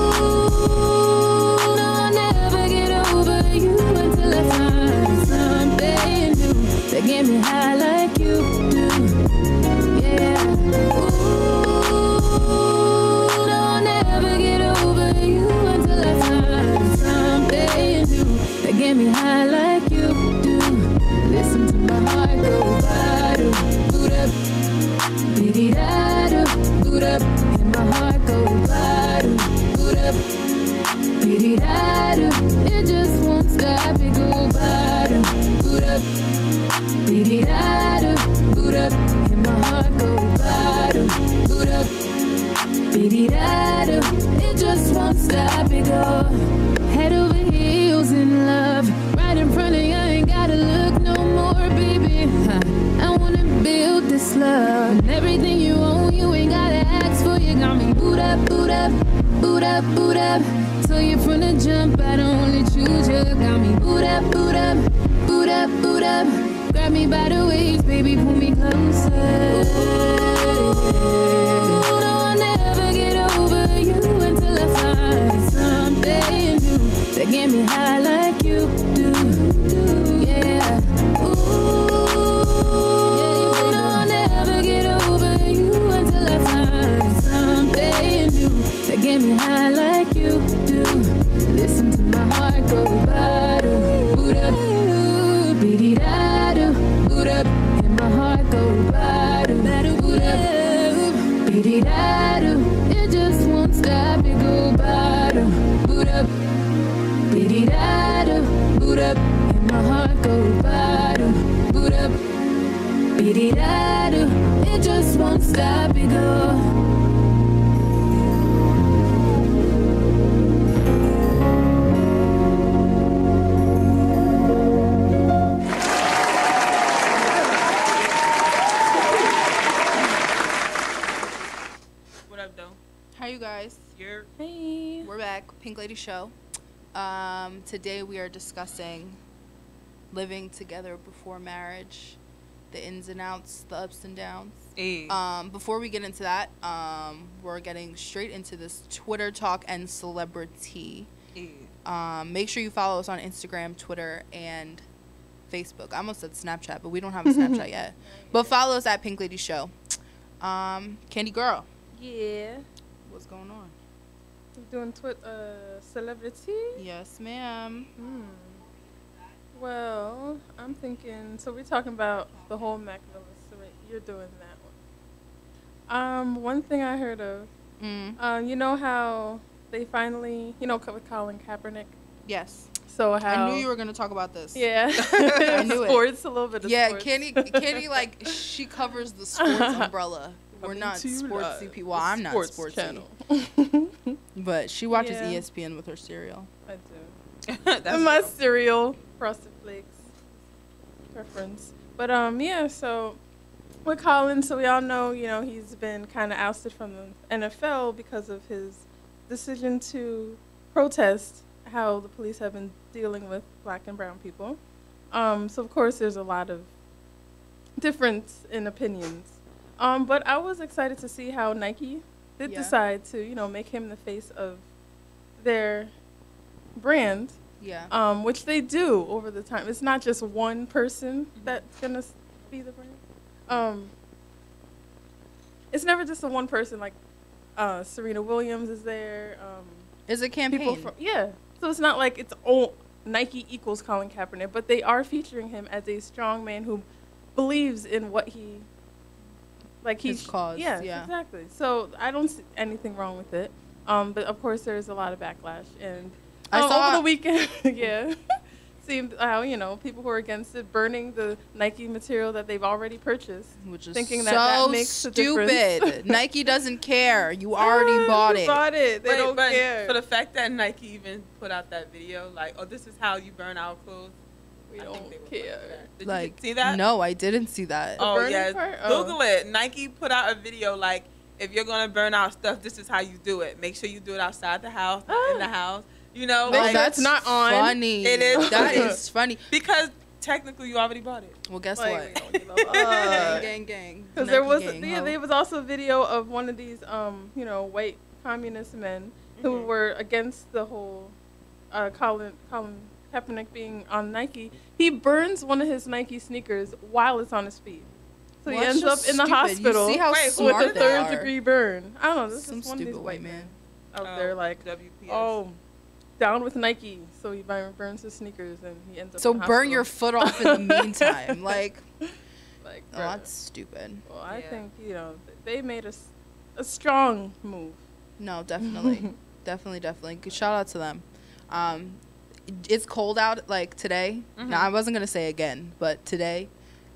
no, I'll never get over you until I find something new that get me high like you do. Yeah. Ooh, no, I'll never get over you until I find something new that get me high like you do. Listen to my heart go bottom, boot up, biddy-da-do, boot up, and my heart go bottom, boot up, biddy-da-do. It just won't stop, it go bottom, boot up, biddy-da-do, boot up, and my heart go bottom, boot up, biddy-da-do. It just won't stop, it go head over heels in love, right in front of you. I ain't gotta look no more, baby. I wanna build this love, and everything you own, you ain't gotta ask for. You got me boot up, boot up, boot up, boot up. So you from the jump, I don't only choose you. Got me boot up, boot up, boot up, boot up. Grab me by the waist, baby, pull me closer. Ooh, no, I'll never get over you until I find something new that get me high like you do. Yeah. Ooh, no, I'll never get over you until I find something new that get me high like you do. Listen to my heart go bottom, boot up, biddy-da-do, boot up, and my heart go bottom, boot up, biddy-da-do. It just won't stop, it go bottom, boot up, biddy-da-do, boot up, and my heart go bottom, boot up, biddy-da-do. It just won't stop, it go. How you guys? Hey. We're back. Pink Lady Show. Today we are discussing living together before marriage, the ins and outs, the ups and downs. Hey. Before we get into that, we're getting straight into this Twitter talk and celebrity. Hey. Make sure you follow us on Instagram, Twitter, and Facebook. I almost said Snapchat, but we don't have a Snapchat yet. But follow us at Pink Lady Show. Candy Girl. Yeah. What's going on? We're doing celebrity? Yes, ma'am. Well, I'm thinking, so we're talking about the whole Mac Miller, so you're doing that one. One thing I heard of, you know how they finally, with Colin Kaepernick? Yes. So how... I knew you were going to talk about this. Yeah. I knew sports, a little bit of sports. Candy, like, she covers the sports umbrella. We're not sportsy people. Well, I'm not sportsy. Channel. But she watches ESPN with her cereal. I do. That's my cereal, Frosted Flakes preference. But so with Colin, so we all know, he's been kind of ousted from the NFL because of his decision to protest how the police have been dealing with black and brown people. So of course there's a lot of difference in opinions. But I was excited to see how Nike did decide to, make him the face of their brand. Yeah. Which they do over the time. It's not just one person that's gonna be the brand. It's never just a one person. Like Serena Williams is there. It's a campaign. So it's not like it's all Nike equals Colin Kaepernick, but they are featuring him as a strong man who believes in what he. Like his cause. Yeah, exactly. So I don't see anything wrong with it. But of course there's a lot of backlash, and I saw over the weekend, seemed how people who are against it burning the Nike material that they've already purchased, which is thinking so that makes stupid. A difference. Nike doesn't care. You already bought it. Bought it. They don't care. For the fact that Nike even put out that video, like, oh, this is how you burn our clothes. We don't care. Did you see that? No, I didn't see that. Oh, yeah. Google it. Nike put out a video like, if you're going to burn our stuff, this is how you do it. Make sure you do it outside the house, not in the house. Like, that's not on. Funny. It is. That is funny. Because technically you already bought it. Well, guess Like, what? we don't give a fuck. Gang. Because there was Gang, there was also a video of one of these white communist men who were against the whole Colin Kaepernick being on Nike. He burns one of his Nike sneakers while it's on his feet. So Well, he that's ends up just in the stupid. hospital You see how with smart a they third are. degree burn. I don't know. This Some is one of these stupid white white men out there like, WPS. oh, down with Nike. So he burns his sneakers and he ends up So in the burn your hospital. foot off in the meantime. Like, Like, oh, that's stupid. Well, I think, they made a strong move. No, definitely. definitely. Good shout out to them. It's cold out like today. Now I wasn't gonna say again, but today,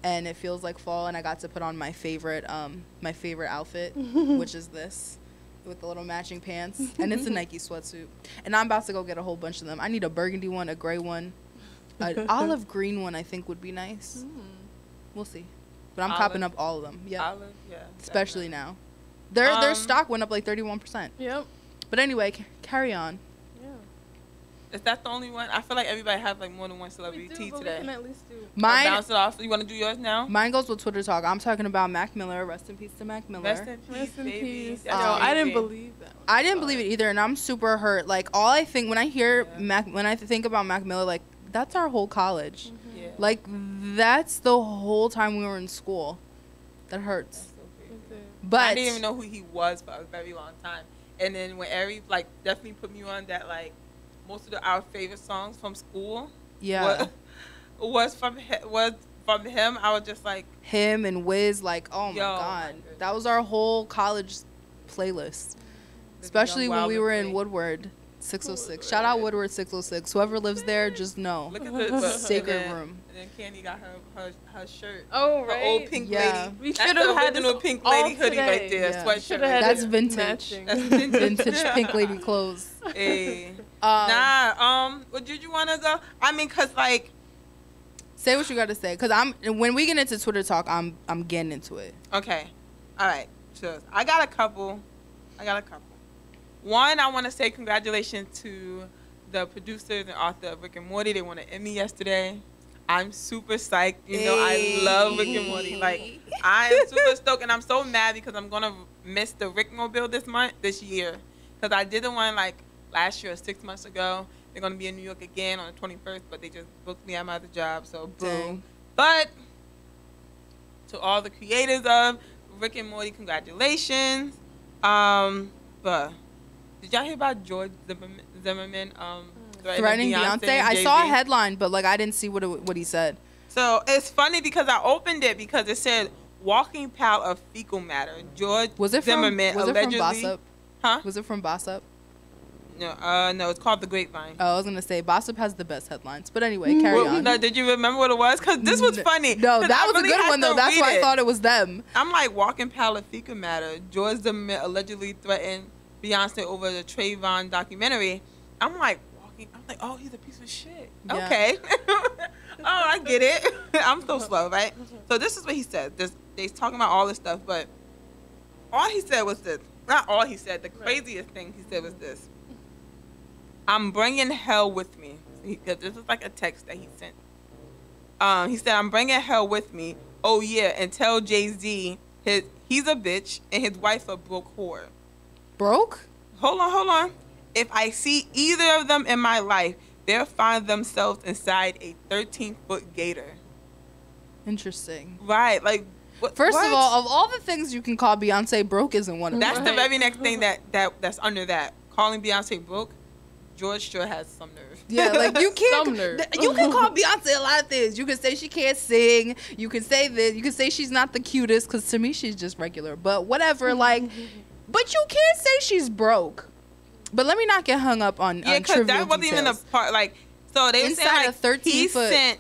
and it feels like fall, and I got to put on my favorite outfit, which is this, with the little matching pants, and it's a Nike sweatsuit. And I'm about to go get a whole bunch of them. I need a burgundy one, a gray one, an olive green one. I think would be nice. We'll see. But I'm copping up all of them. Yeah. Olive, yeah. Especially now. Their stock went up like 31%. Yep. But anyway, carry on. Is that the only one? I feel like everybody has like more than one celebrity tea but today. we can at least do Mine- bounce it off. You want to do yours now? Mine goes with Twitter talk. I'm talking about Mac Miller. Rest in peace to Mac Miller. Rest in peace, baby. Yo, I didn't believe that. I didn't believe it either, and I'm super hurt. Like, all I think when I hear when I think about Mac Miller, like, that's our whole college. Yeah. Like, that's the whole time we were in school. That hurts. But I didn't even know who he was for a very long time. And then when Ari definitely put me on that, like, most of our favorite songs from school was from him. I was just like, him and Wiz, like, oh my Yo, god, that was our whole college playlist. Especially when we were in Woodward 606. Shout out Woodward 606. Whoever lives there, just know. Look at the sacred room. And then Candy got her shirt. Oh, Her old pink Yeah. lady. We That's should have the had original this pink all lady hoodie right today. there. Yeah. Sweatshirt. Shoulda had That's it vintage. matching. That's vintage. Vintage pink lady clothes. Hey. Um, Well, did you want to go? I mean, cause like, Say what you got to say, cause when we get into Twitter talk, I'm getting into it. okay, all right. So I got a couple. One, I want to say congratulations to the producers and author of Rick and Morty. They won an Emmy yesterday. I'm super psyched. You know, I love Rick and Morty. Like, I am super stoked, and I'm so mad because I'm gonna miss the Rickmobile this year, because I did the one like last year or 6 months ago. They're gonna be in New York again on the 21st, but they just booked me at my other job, so boom. Dang. But to all the creators of Rick and Morty, congratulations. But did y'all hear about George Zimmerman Threatening Beyonce? I saw a headline, but like I didn't see what he said. So it's funny because I opened it because it said walking pile of fecal matter. George Zimmerman allegedly. It from Boss Up? Huh? Was it from Boss Up? No, it's called The Grapevine. Oh, I was gonna say Boss Up has the best headlines, but anyway, carry on. No, did you remember what it was? Because this was funny. No, 'Cause that I was really a good had one to though. That's read why I it. thought it was them. I'm like, walking pile of fecal matter. George Zimmerman allegedly threatened Beyonce over the Trayvon documentary. I'm like, oh, he's a piece of shit. Yeah. Okay. Oh, I get it. I'm so slow, right? So this is what he said. They're talking about all this stuff, but all he said was this. Not all he said. The craziest thing he said was this. I'm bringing hell with me. Because this is like a text that he sent. He said, I'm bringing hell with me. Oh, yeah, and tell Jay-Z he's a bitch and his wife a broke whore. Broke? Hold on. If I see either of them in my life, they'll find themselves inside a 13-foot gator. Interesting. Right, like... First of all the things you can call Beyonce broke isn't one of them. That's the very next thing that's under that. Calling Beyonce broke, George sure has some nerve. Yeah, like you can't. Some nerve. You can call Beyonce a lot of things. You can say she can't sing. You can say this. You can say she's not the cutest, because to me she's just regular. But whatever, like. But you can't say she's broke. But let me not get hung up on Yeah, because that wasn't even a part. Like, so they were saying like a 13 he foot. sent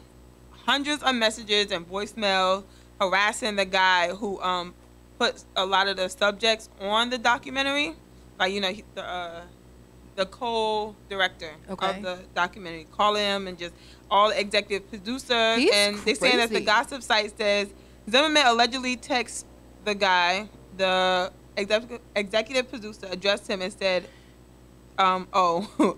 hundreds of messages and voicemails harassing the guy who put a lot of the subjects on the documentary. Like, you know, the co-director of the documentary, calling him, and just all the executive producers. He's and they're saying that the crazy. gossip site says Zimmerman allegedly texted the guy, the executive producer addressed him and said, the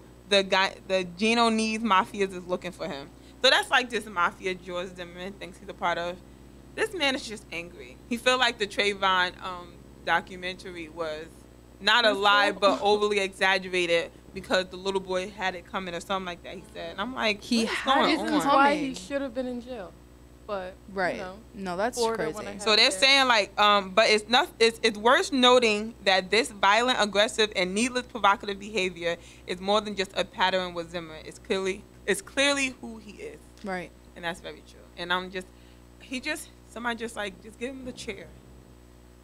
Gino Needs Mafias is looking for him. So that's like this mafia George Zimmerman thinks he's a part of. This man is just angry. He feel like the Trayvon documentary was not a lie, but overly exaggerated because the little boy had it coming or something like that. He said, and I'm like, He what's had going it on? This is why he should have been in jail. But Right. you know, No, that's Florida crazy. when I had So they're there. saying like, but it's not. It's worth noting that this violent, aggressive, and needless provocative behavior is more than just a pattern with Zimmer. It's clearly who he is, Right. and that's very true. And somebody just give him the chair.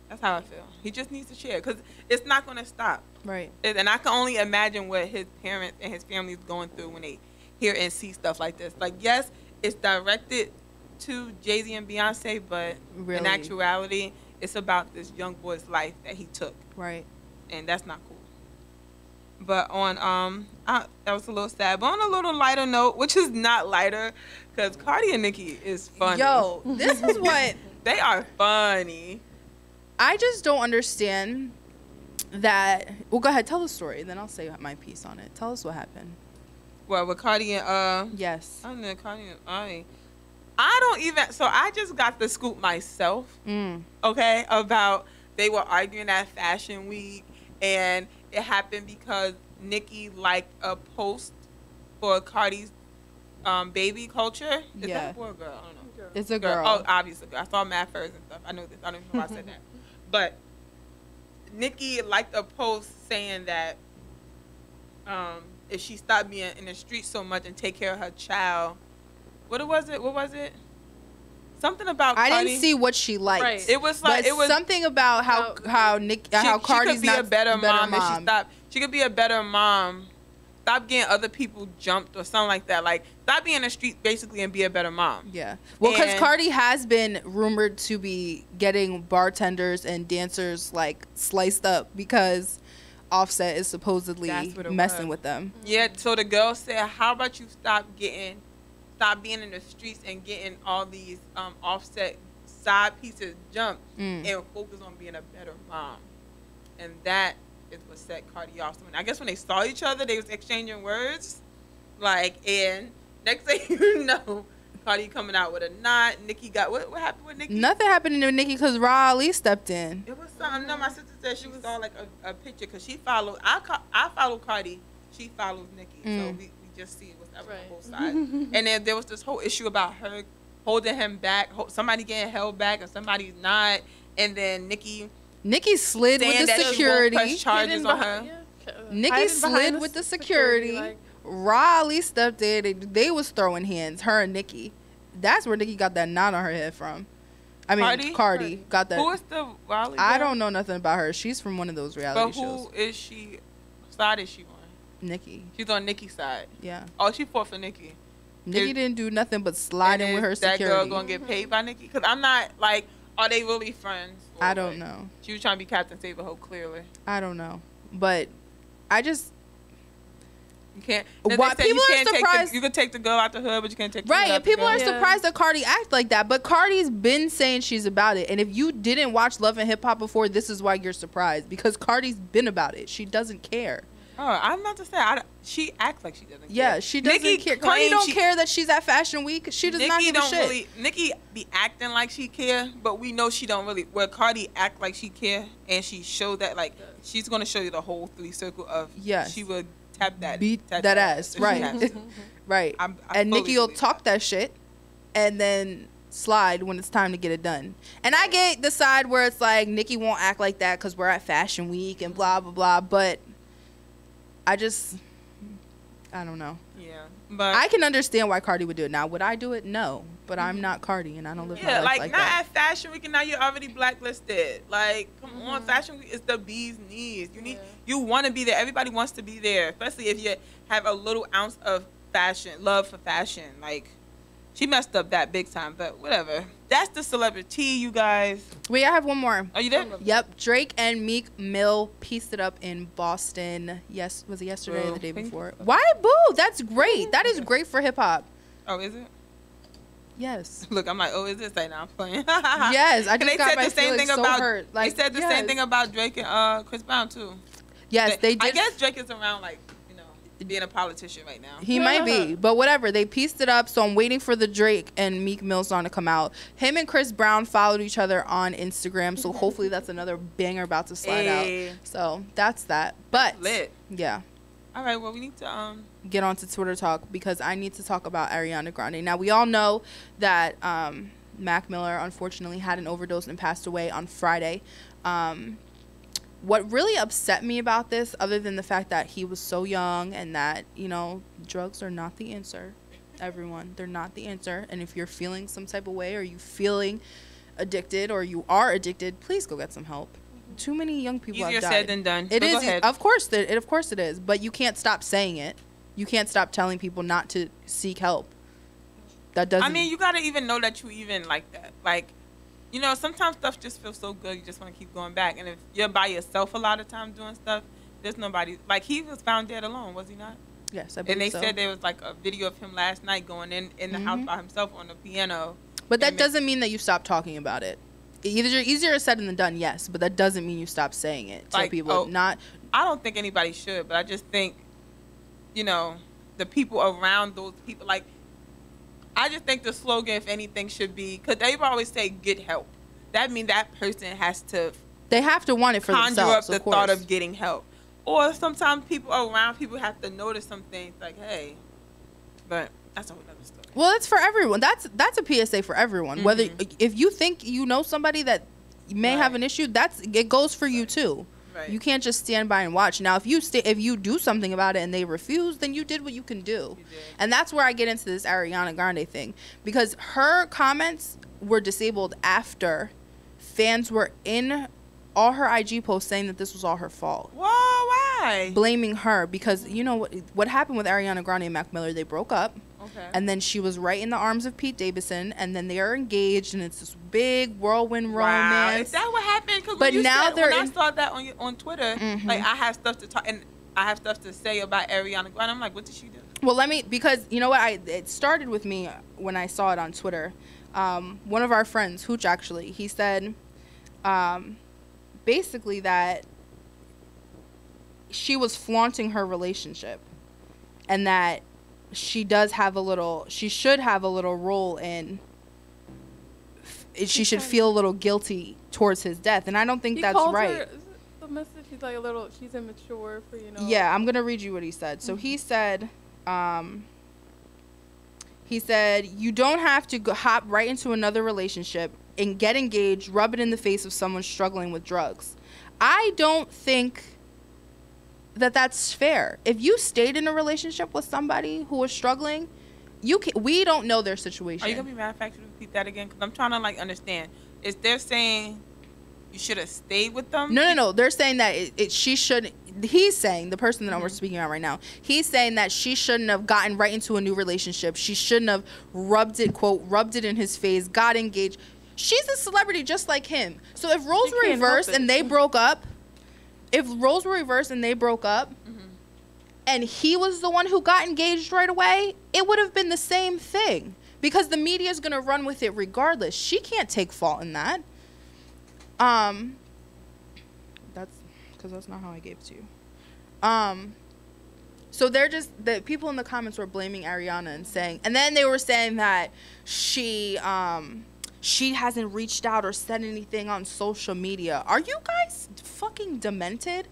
That's how I feel. He just needs the chair because it's not going to stop. Right. And I can only imagine what his parents and his family is going through when they hear and see stuff like this. Like, yes, it's directed to Jay-Z and Beyonce, but Really? in actuality, it's about this young boy's life that he took. Right. And that's not cool. But on that was a little sad. But on a little lighter note, which is not lighter, because Cardi and Nicki is funny. Yo, this is what they are funny. I just don't understand that. Well, go ahead, tell the story, then I'll say my piece on it. Tell us what happened. Well, with Cardi and yes, I don't know, Cardi and I don't even. So I just got the scoop myself. Okay, about they were arguing at Fashion Week, and it happened because Nicki liked a post for Cardi's baby culture. Is that a boy or girl? I don't know. It's a girl. Oh, obviously. I saw Matt Furs and stuff. I know this. I don't even know why I said that. But Nicki liked a post saying that if she stopped being in the street so much and take care of her child. What was it? Something about Cardi. I didn't see what she liked. Right. It was like but it was something about how Cardi's she could be not a better mom if she mom. stopped. She could be a better mom. Stop getting other people jumped or something like that. Like, stop being in the street basically and be a better mom. Yeah. Well, because And- Cardi has been rumored to be getting bartenders and dancers like sliced up because Offset is supposedly That's what it messing was. with them. Yeah, so the girl said, how about you stop being in the streets and getting all these Offset side pieces jumped and focus on being a better mom. And that is what set Cardi off. So I guess when they saw each other, they was exchanging words. Like, and next thing you know, Cardi coming out with a knot. Nicki got, what happened with Nicki? Nothing happened to Nicki because Ra Ali stepped in. It was something. No, my sister said she saw like a picture because she followed. I follow Cardi. She follows Nicki. So we just see what's up on both sides. And then there was this whole issue about her holding him back, somebody getting held back and somebody's not. And then Nicki slid with the that she won't security. press charges on her. Nicki slid with the security. Ra Ali stepped in. They was throwing hands, her and Nicki. That's where Nicki got that knot on her head from. I mean, Cardi got that. Who is the Raleigh girl? I don't know nothing about her. She's from one of those reality But shows. who is she? Side is she on? Nicki. She's on Nicki's side. Yeah. Oh, she fought for Nicki. Nicki didn't do nothing but slide in with her security. That girl gonna get paid by Nicki? Because I'm not like, are they really friends? I don't know. She was trying to be Captain Save-A-Ho, clearly. I don't know. But I just... You can't. Why people are surprised? You can take the girl out the hood, but you can't take the Right, hood out and the people girl. are surprised that Cardi acts like that. But Cardi's been saying she's about it. And if you didn't watch Love and Hip Hop before, this is why you're surprised. Because Cardi's been about it. She doesn't care. Oh, I'm not to say. She acts like she doesn't care. Yeah, she doesn't care. Cardi don't care that she's at Fashion Week. She does not give a shit. Nicki be acting like she care, but we know she don't really. Where Cardi act like she care, and she showed that, like, she's gonna show you the whole three circle of. Yes. She would tap that. Beat tap that ass. if she Right. has to. Right. I And fully Nicki will believe talk that shit and then slide when it's time to get it done. And I get the side where it's like Nicki won't act like that because we're at Fashion Week and blah, blah, blah. But I don't know. Yeah. But I can understand why Cardi would do it. Now, would I do it? No. But I'm not Cardi and I don't live my yeah, life like like not that. at Fashion Week, and now you're already blacklisted. Like, come on, Fashion Week is the bee's knees. You want to be there. Everybody wants to be there, especially if you have a little ounce of love for fashion. Like, she messed up that big time, but whatever. That's the celebrity, you guys. Wait, I have one more. Are you there? Yep. Drake and Meek Mill pieced it up in Boston. Yes, was it yesterday or the day before? Why boo? That's great. That is great for hip hop. Oh, is it? Yes. Look, I'm like, oh, is this? Like, now I'm playing. Yes, I And just they got said my the same feelings thing so about. hurt. Like, they said the yes. same thing about Drake and Chris Brown too. Yes, they did. I guess Drake is around, like, you know. being a politician right now. He might be, but whatever. They pieced it up, so I'm waiting for the Drake and Meek Mill song to come out. Him and Chris Brown followed each other on Instagram, so hopefully that's another banger about to slide out. So that's that. But lit. Yeah. All right. Well, we need to get on to Twitter talk because I need to talk about Ariana Grande. Now we all know that Mac Miller unfortunately had an overdose and passed away on Friday. What really upset me about this, other than the fact that he was so young and that, you know, drugs are not the answer, everyone. They're not the answer. And if you're feeling some type of way or you feeling addicted or you are addicted, please go get some help. Too many young people have died. Easier said than done. It But is. go ahead. Of course it is. But you can't stop saying it. You can't stop telling people not to seek help. That doesn't. I mean, you gotta even know that you even like that. Like, you know, sometimes stuff just feels so good, you just want to keep going back. And if you're by yourself a lot of times doing stuff, there's nobody. Like, he was found dead alone, was he not? Yes, I believe And they so. said there was like a video of him last night going in the house by himself on the piano. But that doesn't mean that you stop talking about it. Easier said than done, yes, but that doesn't mean you stop saying it to Like, people. Not. I don't think anybody should, but I just think, you know, the people around those people, like, I just think the slogan, if anything, should be, because they always say get help. That means that person has to. They have to want it for conjure themselves. up the thought of getting help. Or sometimes people around people have to notice some things, like, hey, but that's a whole other story. Well, it's for everyone. That's a PSA for everyone. Whether if you think you know somebody that may have an issue, it goes for you too. Right. You can't just stand by and watch. Now, if you do something about it and they refuse, then you did what you can do. And that's where I get into this Ariana Grande thing, because her comments were disabled after fans were in all her IG posts saying that this was all her fault. Whoa, why? Blaming her because you know what happened with Ariana Grande and Mac Miller. They broke up. Okay. And then she was right in the arms of Pete Davidson, and then they are engaged, and it's this big whirlwind romance. Is that what happened? But now when I saw that on Twitter, like, I have stuff to talk and I have stuff to say about Ariana Grande. I'm like, what did she do? Well, because you know what, it started with me when I saw it on Twitter. One of our friends, Hooch, actually, he said, basically that she was flaunting her relationship, and that she should have a little role in. She should feel a little guilty towards his death, and I don't think that's right. Her, the message, he's like she's immature for, you know. Yeah, I'm gonna read you what he said. So he said, you don't have to hop right into another relationship and get engaged, rub it in the face of someone struggling with drugs. I don't think that's fair. If you stayed in a relationship with somebody who was struggling, we don't know their situation. Are you gonna be mad if I actually repeat that again? Because I'm trying to understand. Is they're saying you should have stayed with them? No. They're saying that she shouldn't. He's saying, the person that we're speaking about right now, he's saying that she shouldn't have gotten right into a new relationship. She shouldn't have rubbed it in his face, got engaged. She's a celebrity just like him. So if roles were reversed and they broke up, and he was the one who got engaged right away, it would have been the same thing, because the media is going to run with it regardless. She can't take fault in that. That's because that's not how I gave it to you. So the people in the comments were blaming Ariana and then they were saying that she hasn't reached out or said anything on social media. Are you guys fucking demented?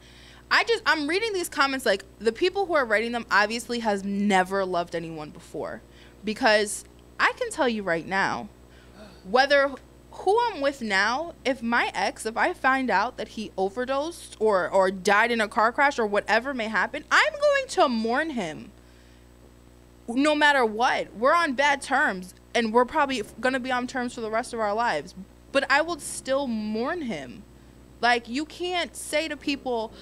I'm reading these comments, like, the people who are writing them obviously has never loved anyone before, because I can tell you right now, who I'm with now, if I find out that he overdosed or died in a car crash or whatever may happen, I'm going to mourn him. No matter what. We're on bad terms, and we're probably going to be on terms for the rest of our lives, but I will still mourn him. Like, you can't say to people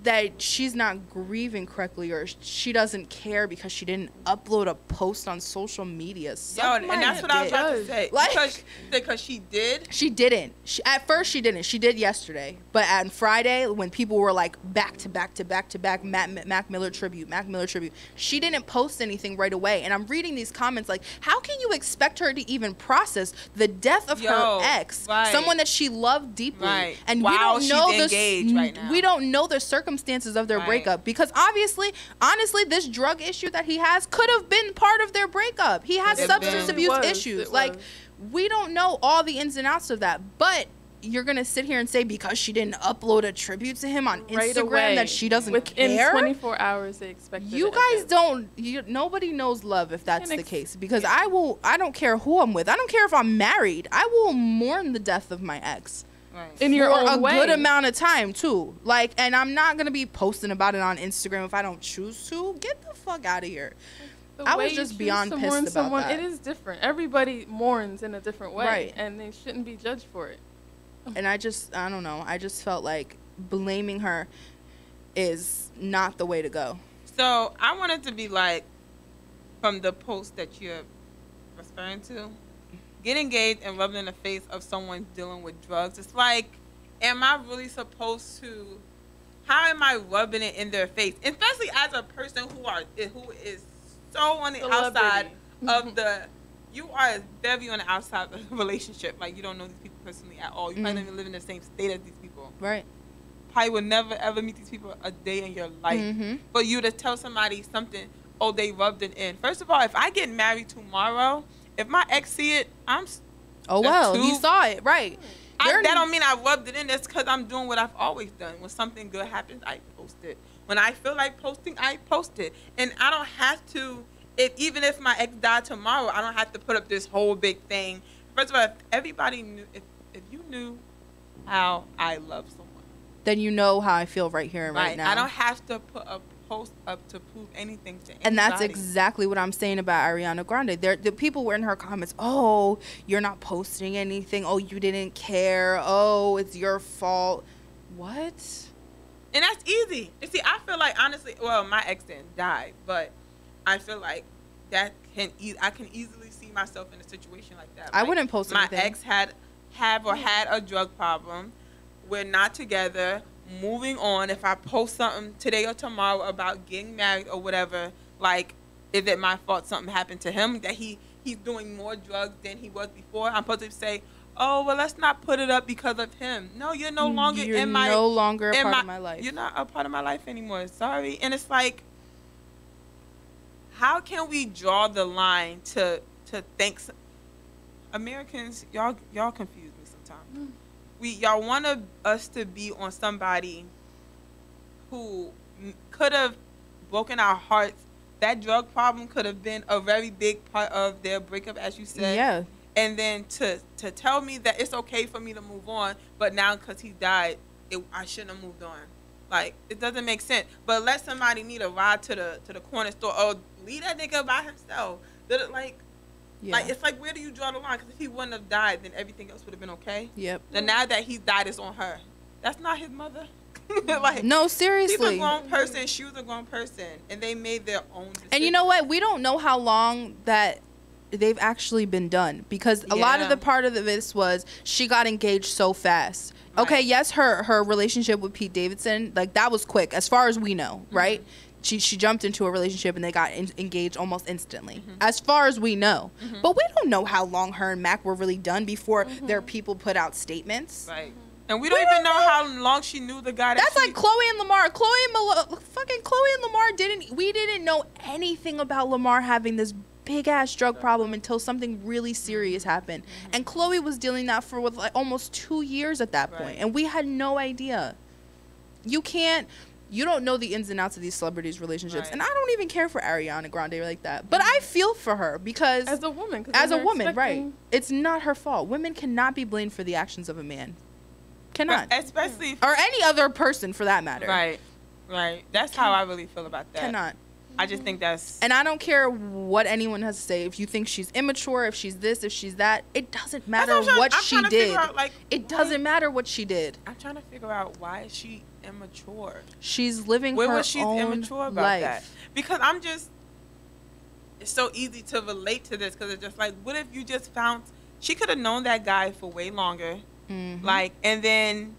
that she's not grieving correctly or she doesn't care because she didn't upload a post on social media. And that's what I was about to say. Like, because she did? She didn't. At first, she didn't. She did yesterday. But on Friday, when people were like back to back to back to back, Mac Miller tribute, she didn't post anything right away. And I'm reading these comments like, how can you expect her to even process the death of her ex, someone that she loved deeply? Right. And While we don't know she's engaged right now. We don't know the circumstances. circumstances of their breakup, because honestly, this drug issue that he has could have been part of their breakup. He has substance abuse issues. Like, we don't know all the ins and outs of that, but you're gonna sit here and say because she didn't upload a tribute to him on Instagram that she doesn't Within care? 24 hours, they expect You guys don't. Nobody knows love if that's the case. Because I don't care who I'm with. I don't care if I'm married. I will mourn the death of my ex. In your own for a way. good amount of time too. Like, and I'm not gonna be posting about it on Instagram if I don't choose to. Get the fuck out of here. I was just beyond pissed about that. It is different. Everybody mourns in a different way, Right. and they shouldn't be judged for it. And I don't know. I just felt like blaming her is not the way to go. So I wanted to be like, from the post that you're referring to, get engaged and rubbed in the face of someone dealing with drugs. It's like, am I really supposed to? How am I rubbing it in their face? Especially as a person who is so on the outside of the. You are very on the outside of the relationship. Like, you don't know these people personally at all. You might not even live in the same state as these people. Right. Probably would never, ever meet these people a day in your life. For you to tell somebody something, oh, they rubbed it in. First of all, if I get married tomorrow, if my ex see it, oh, well, he saw it. Right. That don't mean I rubbed it in. That's because I'm doing what I've always done. When something good happens, I post it. When I feel like posting, I post it. And I don't have to... Even if my ex died tomorrow, I don't have to put up this whole big thing. First of all, if everybody knew, if you knew how I love someone, then you know how I feel right here and right now. I don't have to put a post up to prove anything to anybody. And that's exactly what I'm saying about Ariana Grande. The people were in her comments, oh, you're not posting anything. Oh, you didn't care. Oh, it's your fault. What? And that's easy. You see, I feel like, honestly, well, my ex didn't die, but I feel like I can easily see myself in a situation like that. I wouldn't post anything. My ex had a drug problem. We're not together. Moving on. If I post something today or tomorrow about getting married or whatever, like, is it my fault something happened to him, that he's doing more drugs than he was before? I'm supposed to say, oh, well, let's not put it up because of him. No, you're no longer a part of my life. You're not a part of my life anymore. Sorry. And it's like, how can we draw the line to think? Americans, y'all confuse me sometimes. Y'all want us to be on somebody who could have broken our hearts. That drug problem could have been a very big part of their breakup, as you said. Yeah. And then to tell me that it's okay for me to move on, but now because he died, I shouldn't have moved on. Like, it doesn't make sense. But let somebody need a ride to the corner store. Oh, leave that nigga by himself. Like, it's like, where do you draw the line? Because if he wouldn't have died, then everything else would have been okay. Yep. Then now that he's died, it's on her. That's not his mother. Like, no, seriously. He's a grown person. She was a grown person. And they made their own decision. And you know what? We don't know how long that they've actually been done. Because a lot of the part of this was she got engaged so fast. Right. Okay, yes, her relationship with Pete Davidson, like, that was quick, as far as we know, right? She jumped into a relationship and they got engaged almost instantly, as far as we know. But we don't know how long her and Mac were really done before their people put out statements. Right. And we don't even know how long she knew the guy. That's like Chloe and Lamar. Chloe and Lamar didn't know anything about Lamar having this big ass drug problem until something really serious happened. And Chloe was dealing that for like almost 2 years at that point. And we had no idea. You don't know the ins and outs of these celebrities' relationships. And I don't even care for Ariana Grande like that. But I feel for her because as a woman, right? It's not her fault. Women cannot be blamed for the actions of a man. Cannot. Especially or any other person for that matter. Right. That's how I really feel about that. Cannot. I just think that's... And I don't care what anyone has to say. If you think she's immature, if she's this, if she's that, it doesn't matter what she did. It doesn't matter what she did. I'm trying to figure out, why is she immature? She's living her own life. Where was she immature about that? Because I'm just... It's so easy to relate to this because it's just like, what if you just found... She could have known that guy for way longer. Like, and then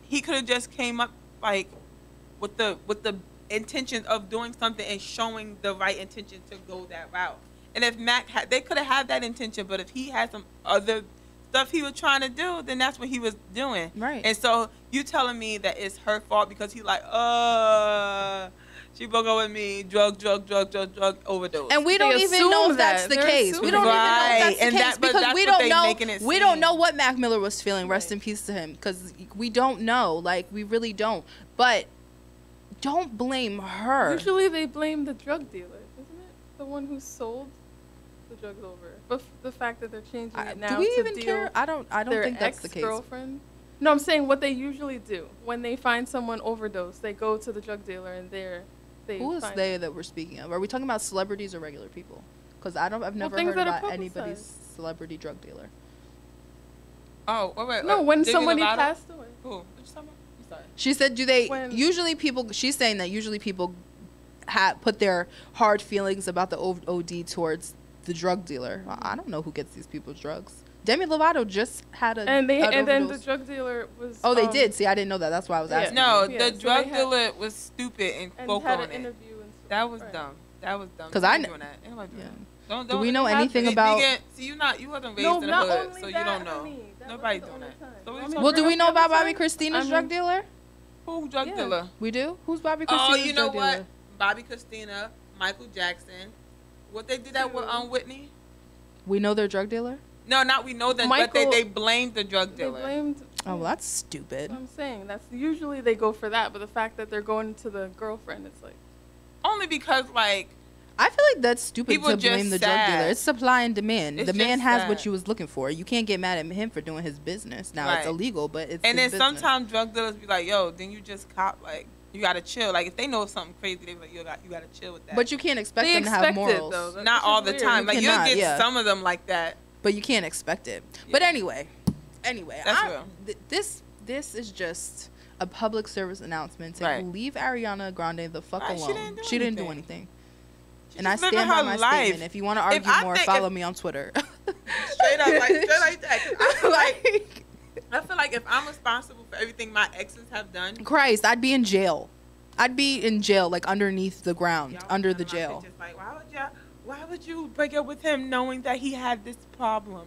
he could have just came up, like, with the intention of doing something and showing the right intention to go that route. And if Mac they could have had that intention, but if he had some other stuff he was trying to do, then that's what he was doing. Right. And so you telling me that it's her fault because he like, she broke up with me, drug overdose. And we don't even know if that's the case. We don't even know if that's the case because we don't know what Mac Miller was feeling. Rest in peace to him, because we don't know. Like, we really don't. But don't blame her. Usually they blame the drug dealer, isn't it? The one who sold the drugs over. But the fact that they're changing it now do we to even deal care? I don't think that's the case. Ex-girlfriend. No, I'm saying what they usually do when they find someone overdosed. They go to the drug dealer and who is they that we're speaking of? Are we talking about celebrities or regular people? Because I've never heard about anybody's celebrity drug dealer. Oh, wait. No, when somebody passed away. Who? What you talking about? I'm sorry. She said, usually people, she's saying that usually people put their hard feelings about the OD towards the drug dealer. I don't know who gets these people's drugs. Demi Lovato just had and then the drug dealer was. Oh, they did. See, I didn't know that. That's why I was asking. No, the drug dealer was stupid and spoke on it. That was dumb. That was dumb. Because I know that. Don't, do we know anything about? See, you wasn't raised in the hood, so you don't know. Nobody's doing that. Well, do we know about Bobby Christina's drug dealer? Who drug dealer? We do. Who's Bobby Christina's drug dealer? Oh, you know what? Bobby Christina, Michael Jackson. What they did that with Whitney? We know their drug dealer. No, not we know that, but they blamed the drug dealer. Oh, well, that's stupid. That's what I'm saying. That's usually they go for that, but the fact that they're going to the girlfriend, it's like. Only because, like. I feel like that's stupid to blame the drug dealer. It's supply and demand. The man has what you was looking for. You can't get mad at him for doing his business. Now, it's illegal, but it's and his then business. Sometimes drug dealers be like, yo, then you just cop, like, you got to chill. Like, if they know something crazy, they be like, you got to chill with that. But you can't expect them to have morals. Though. Not all the time. Like, you'll get some of them like that. But you can't expect it. Yeah. But anyway, that's real. This is just a public service announcement to leave Ariana Grande the fuck alone. She didn't do anything. And I stand by my statement. If you want to argue more, follow me on Twitter. Straight up, straight like that. I feel like if I'm responsible for everything my exes have done, Christ, I'd be in jail. I'd be in jail, like underneath the ground, under the jail. Just like, why would you break up with him knowing that he had this problem?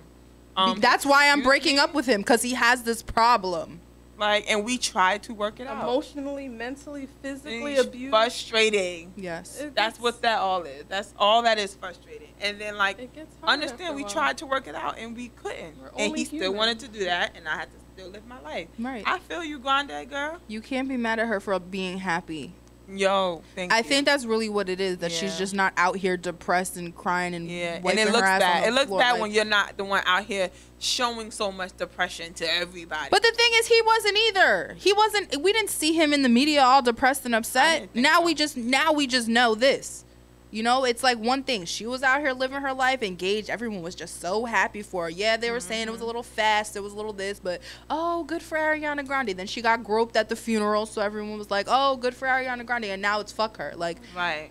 That's why I'm breaking up with him, because he has this problem. Like, and we tried to work it out. Emotionally, mentally, physically abused. Frustrating. Yes. That's what that all is. That's all that is frustrating. And then, like, understand we tried to work it out and we couldn't. And he still wanted to do that, and I had to still live my life. Right. I feel you, Grande girl. You can't be mad at her for being happy. Yo, I think that's really what it is, that she's just not out here depressed and crying and wiping it looks her ass bad. on the It looks floor. bad when you're not the one out here showing so much depression to everybody. But the thing is, he wasn't either. He wasn't. We didn't see him in the media all depressed and upset. Now we just know this. You know, it's like one thing. She was out here living her life, engaged. Everyone was just so happy for her. Yeah, they were saying it was a little fast, it was a little this, but oh, good for Ariana Grande. Then she got groped at the funeral, so everyone was like, oh, good for Ariana Grande, and now it's fuck her. Like,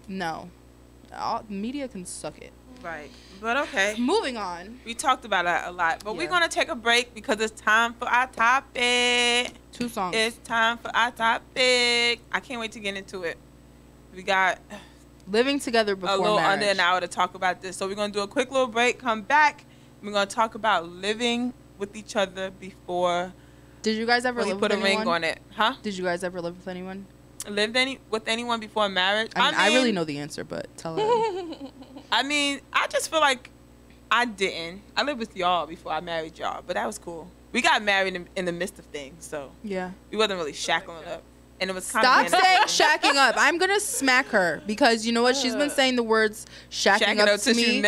no, media can suck it. Right, but okay. Moving on. We talked about that a lot, but we're gonna take a break because it's time for our topic. 2 songs. It's time for our topic. I can't wait to get into it. We got. Living together before marriage. A little under an hour to talk about this. So we're going to do a quick little break, come back. We're going to talk about living with each other before. Did you guys ever live with anyone? Put a ring on it. Huh? Did you guys ever live with anyone? Lived with anyone before marriage? I mean, I really know the answer, but tell her. I mean, I just feel like I didn't. I lived with y'all before I married y'all, but that was cool. We got married in the midst of things, so. Yeah. We wasn't really shackling up. And it was Stop saying shacking up. I'm going to smack her because you know what? She's been saying the words shacking up to me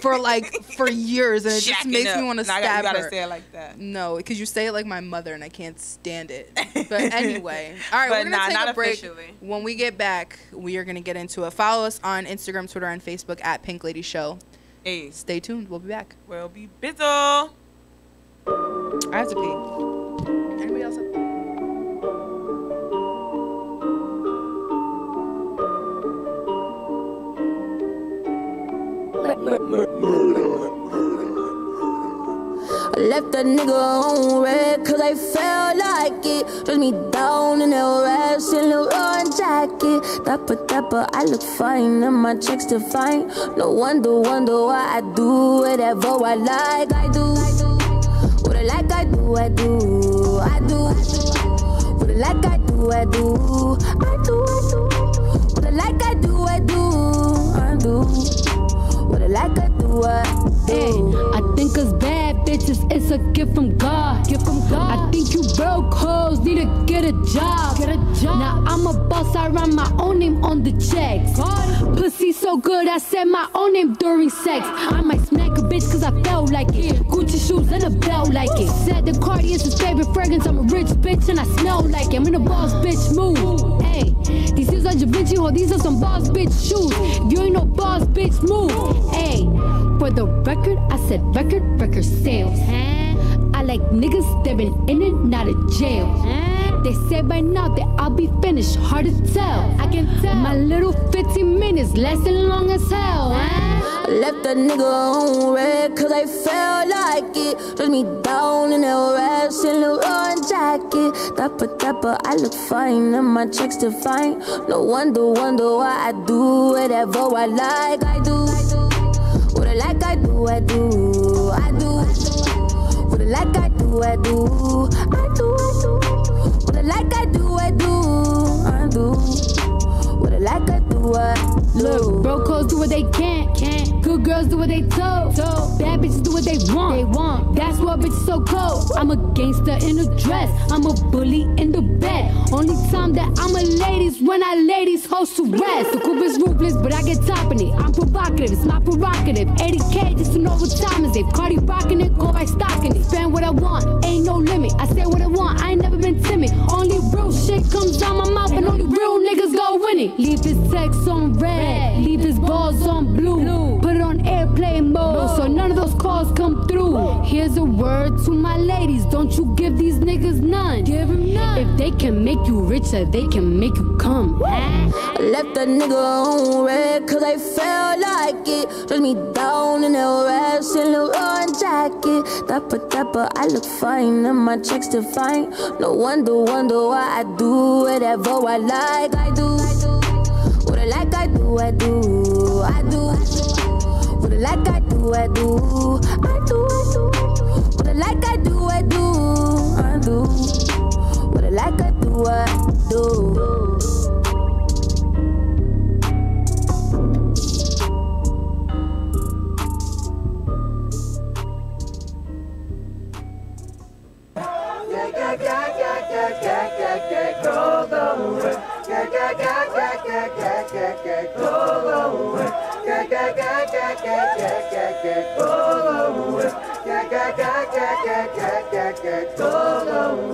for years, and it just makes me want to stab her. You got to say it like that. No, because you say it like my mother, and I can't stand it. But anyway. All right, we're going to take a break. Officially. When we get back, we are going to get into it. Follow us on Instagram, Twitter, and Facebook at Pink Lady Show. Hey. Stay tuned. We'll be back. We'll be bizzle. I have to pee. Anybody else have to pee? I left that nigga on red cause I felt like it. Dress me down in that rash and little orange jacket. Dapper, I look fine and my checks define. No wonder why I do whatever I like. I do it like I do, I do, I do. With it like I do, I do, I do, I do. With it like I do, I do, I do. With it like I do, I do. Hey, I think us bad bitches, it's a gift from God. Gift from God. I think you broke hoes need to get a job. Get a job. Now I'm a boss, I write my own name on the checks. Pussy so good, I said my own name during sex. I might smack a bitch cause I felt like it. Gucci shoes and a belt like it. Said the Cardi is his favorite fragrance. I'm a rich bitch and I smell like it. I'm in a boss bitch mood. Hey, these shoes are Da Vinci, ho, these are some boss bitch shoes. If you ain't no boss bitch move. Hey, for the record, I said record sales. I like niggas that been in and out of jail. They say by now that I'll be finished, hard to tell. I can tell. My little 15 minutes lasting long as hell. I left that nigga on red cause I felt like it. Dress me down in that rash and Leroy jacket. Dapper, I look fine and my checks define. No wonder why I do whatever I like. I do. What I like I do, I do, I do. What I like I do, I do, I do, I do. What I like I do, I do, I do. What I like I do, I do. Look, broke hoes do what they can't. Good girls do what they told. Bad bitches do what they want. That's why bitches so cold. I'm a gangster in a dress. I'm a bully in the bed. Only time that I'm a ladies when I ladies host to rest. The coupe is ruthless, but I get top in it. I'm provocative, it's my prerogative. 80K just to know what time is it. Cardi rocking it, go by stocking it. Spend what I want, ain't no limit. I say what I want, I ain't never been timid. Only real shit comes out my mouth, and only real niggas go winning. Leave his text on red, leave his balls on blue. Put it on airplane mode, so none of those calls come through. Here's a word to my ladies, don't you give these niggas none. Give them none. If they can make you richer, they can make you come. I left that nigga on red cause I felt like it. Dress me down in that rash and Leroy jacket. Dapper, I look fine and my checks define. No wonder why I do whatever I like. I do. What I like I do, I do, I do. What I like I do, I do, I do, I do. What I like I do, I do, I do. What I like I do, I do.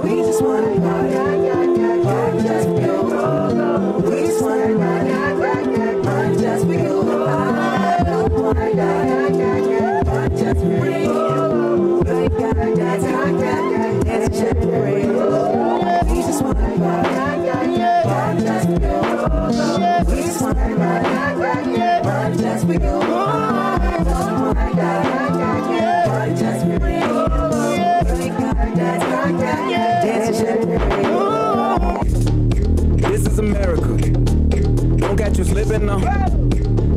We just wanna party, just be go. We just wanna party, just be go. I don't wanna die, just be go. That's just free. We just wanna party, just be go. We just wanna party, just be go. I don't wanna die, just be go. This is America. Don't catch you slipping now.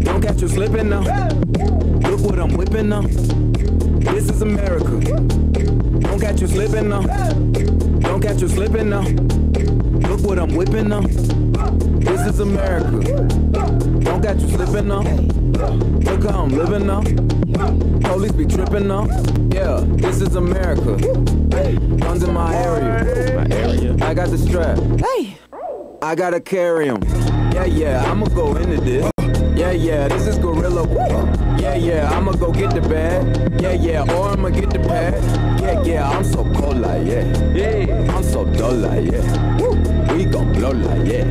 Don't catch you slipping now. Look what I'm whipping now. This is America. Don't catch you slipping now. Don't catch you slipping now. Look what I'm whipping now. This is America. Don't catch you slipping now. Look how I'm living now. Police be tripping now. Yeah, this is America. Guns in my area. I got the strap. Hey, I gotta carry 'em. Yeah, I'ma go into this. Yeah, this is gorilla. Yeah, I'ma go get the bag. Yeah, or I'ma get the pad. Yeah, I'm so cold like yeah. I'm so dull like yeah. We gon' blow like yeah.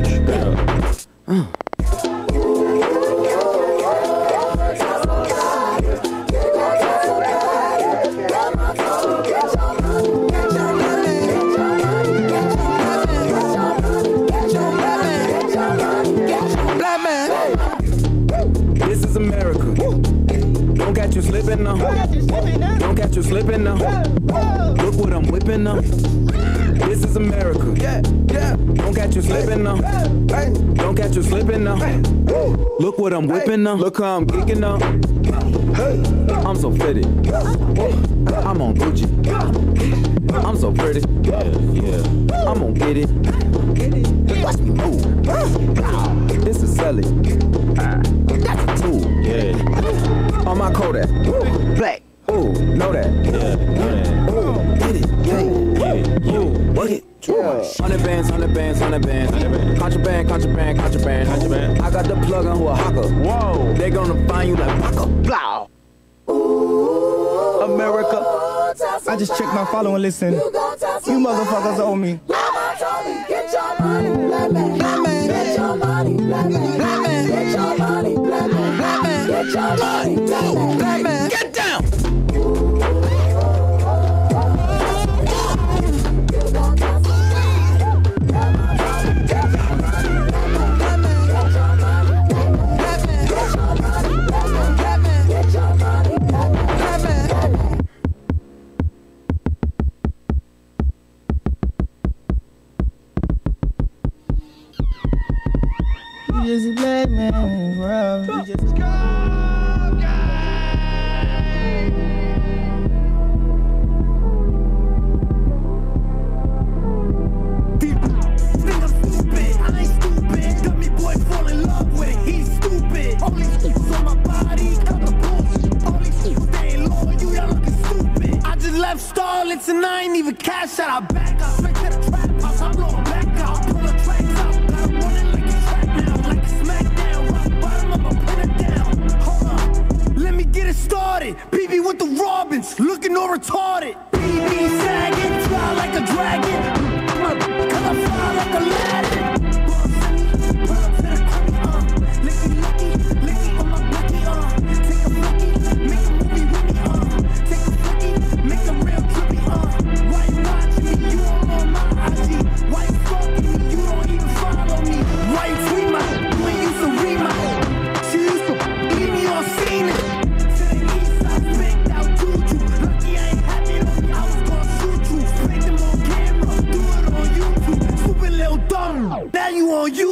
This is America. Don't catch you slipping now. Don't catch you slipping now. Look what I'm whipping now. This is America. Don't catch you slipping now. Don't catch you slipping now. Look what I'm whipping now. Look how I'm geeking now. I'm so fitted. I'm on Gucci. I'm so pretty. Yeah. I'm gonna get it. Watch me move. This is selling. That's a tool. Yeah. On my Kodak. Black. Ooh, know that. Yeah, know that. Ooh, get it. Yeah. Ooh, work it. 100 bands, 100 bands, 100 bands. Contraband, contraband, contraband. I got the plug on who a hawker. Whoa. They gonna find you like Waka. Blah. America. I just checked my follow and listen. You motherfuckers owe me. Mama told me, get your money, black man. Get your money, black man. Get your money, black man. Get your money, black man. Get down. Just a black man, bro. Just go, stupid. I ain't stupid. Got me boy fall in love with it. He's stupid. Only on my body, got the bullshit. Only staying low, you y'all looking stupid. I just left Starlets and I ain't even cash out. I back up, straight to the trap house. I'm blowing back out, pull the tracks out. Got him running like a track now, like a smackdown. Rock bottom, I'ma put it down. Hold up, let me get it started. BB with the Robins, looking all retarded. BB sagging, fly like a dragon. Cause I fly like Aladdin. Pull up to the cribby, licky, licky on my blicky, take a flicky, make a movie with me, take a flicky, make a real trippy, why you watching me, you all on my IG, why you stalking me, you don't even follow me, why you tweet my, you ain't used to read my, she used to leave me on scene, to the east side, picked out juju, lucky I ain't had it on me, I was gonna shoot you, spray them on camera, do it on YouTube, stupid little dumb, now you on YouTube.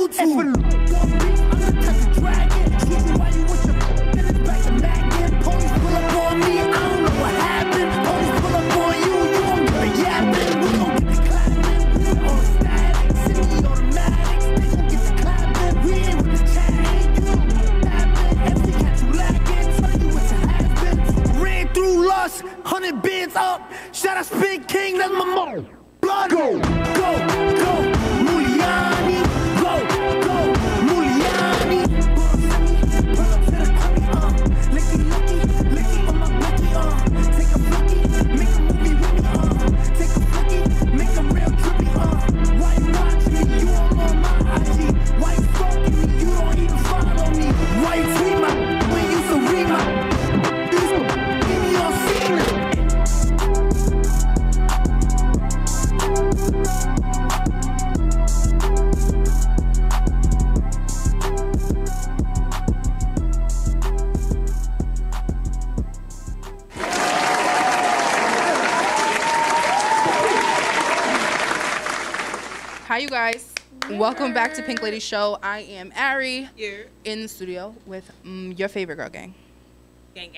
Shout out Spin King, that's my mom. Blood, go, Muliani, go, Muliani. Pull up to the cribby, licky, on my blicky, take a flicky, make a movie with me, take a flicky, make a real trippy, why you watching me, you all on my IG, why you stalking me, you don't even follow me, why you tweet my, when you used to read my, you used to leave me on scene. Hi, you guys. Welcome back to Pink Lady Show. I am Ari in the studio with your favorite girl gang. Gang.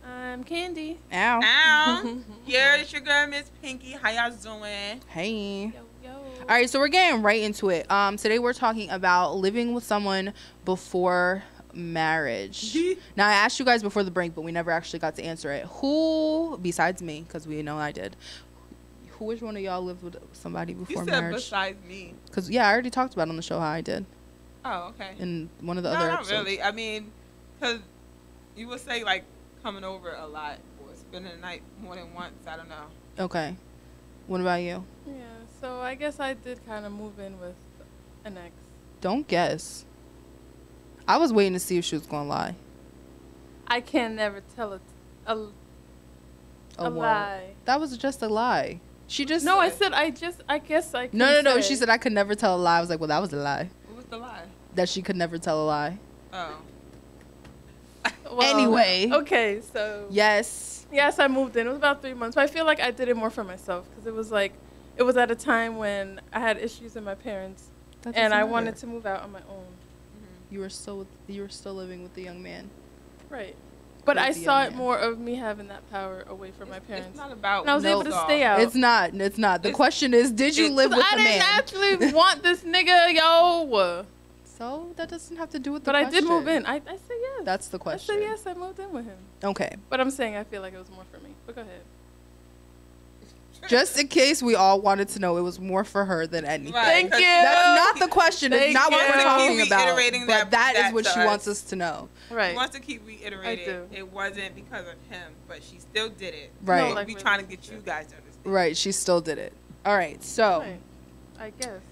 I'm Candy. Ow. Yeah, it's your girl, Miss Pinky. How y'all doing? Hey. All right, so we're getting right into it. Today we're talking about living with someone before marriage. Now, I asked you guys before the break, but we never actually got to answer it. Who, besides me, because we know I did, which one of y'all lived with somebody before marriage? You said besides me. Because, yeah, I already talked about it on the show how I did. Oh, okay. In one of the other episodes. Not really. I mean, because you would say, like, coming over a lot or spending the night more than once. I don't know. Okay. What about you? Yeah, so I guess I did kind of move in with an ex. Don't guess. I was waiting to see if she was going to lie. I can never tell a lie. That was just a lie. She just... No, I said I guess I can No. She said I could never tell a lie. I was like, well, that was a lie. What was the lie? That she could never tell a lie. Oh. Well, anyway. Okay, so... Yes, I moved in. It was about 3 months. But I feel like I did it more for myself. Because it was at a time when I had issues with my parents. And I wanted to move out on my own. You were still living with the young man. Right. But I Crazy saw young it man. more of me having that power away from my parents. It's not about. And I was able to stay out. It's not. It's not. The question is, did you live with I a man? didn't actually want this nigga, yo. So that doesn't have to do with the But question. I did move in. I said yes. That's the question. I said yes. I moved in with him. Okay. But I'm saying I feel like it was more for me. But go ahead. Just in case we all wanted to know, it was more for her than anything. Right, Thank you. That's not the question. It's Thank not what we're you. talking Keep about. reiterating But that that is what to she us. wants us to know. Right. She wants to keep reiterating do. it wasn't because of him, but she still did it. Right. So like we really trying to get you guys to understand. Right. She still did it. All right. So, Right. I guess.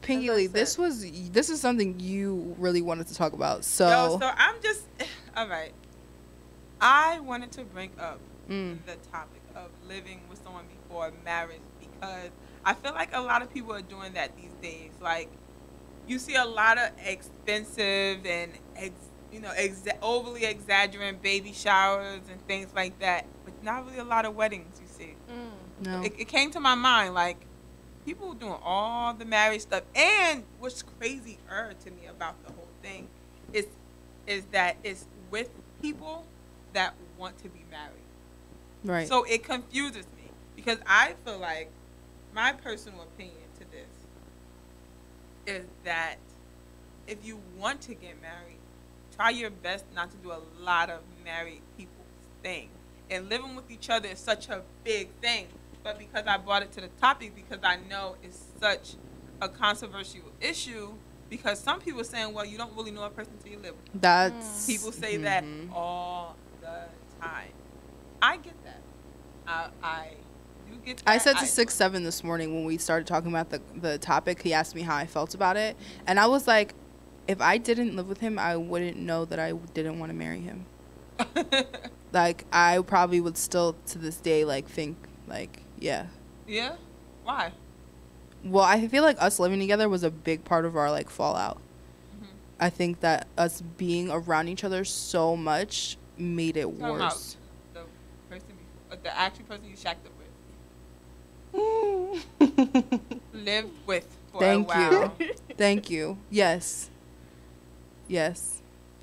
Pinky As I Lee, said. this is something you really wanted to talk about. So, So I'm just all right. I wanted to bring up the topic of living with someone before marriage because I feel like a lot of people are doing that these days. Like, you see a lot of expensive and overly exaggerating baby showers and things like that, but not really a lot of weddings. You see, no. it came to my mind like people doing all the marriage stuff, and what's crazier to me about the whole thing is that it's with people that want to be married. Right. So it confuses me because I feel like my personal opinion to this is that if you want to get married, try your best not to do a lot of married people's thing. And living with each other is such a big thing. But because I brought it to the topic, because I know it's such a controversial issue, because some people are saying, well, you don't really know a person until you live with them. That's People say that all the time. I get that. I do get that. I said to 6'7" this morning when we started talking about the topic. He asked me how I felt about it, and I was like, if I didn't live with him, I wouldn't know that I didn't want to marry him. Like, I probably would still to this day think yeah. Yeah? Why? Well, I feel like us living together was a big part of our fallout. I think that us being around each other so much made it Talking about worse. The actual person you shacked up with. Lived with for Thank a while. you. Thank you. Yes. Yes.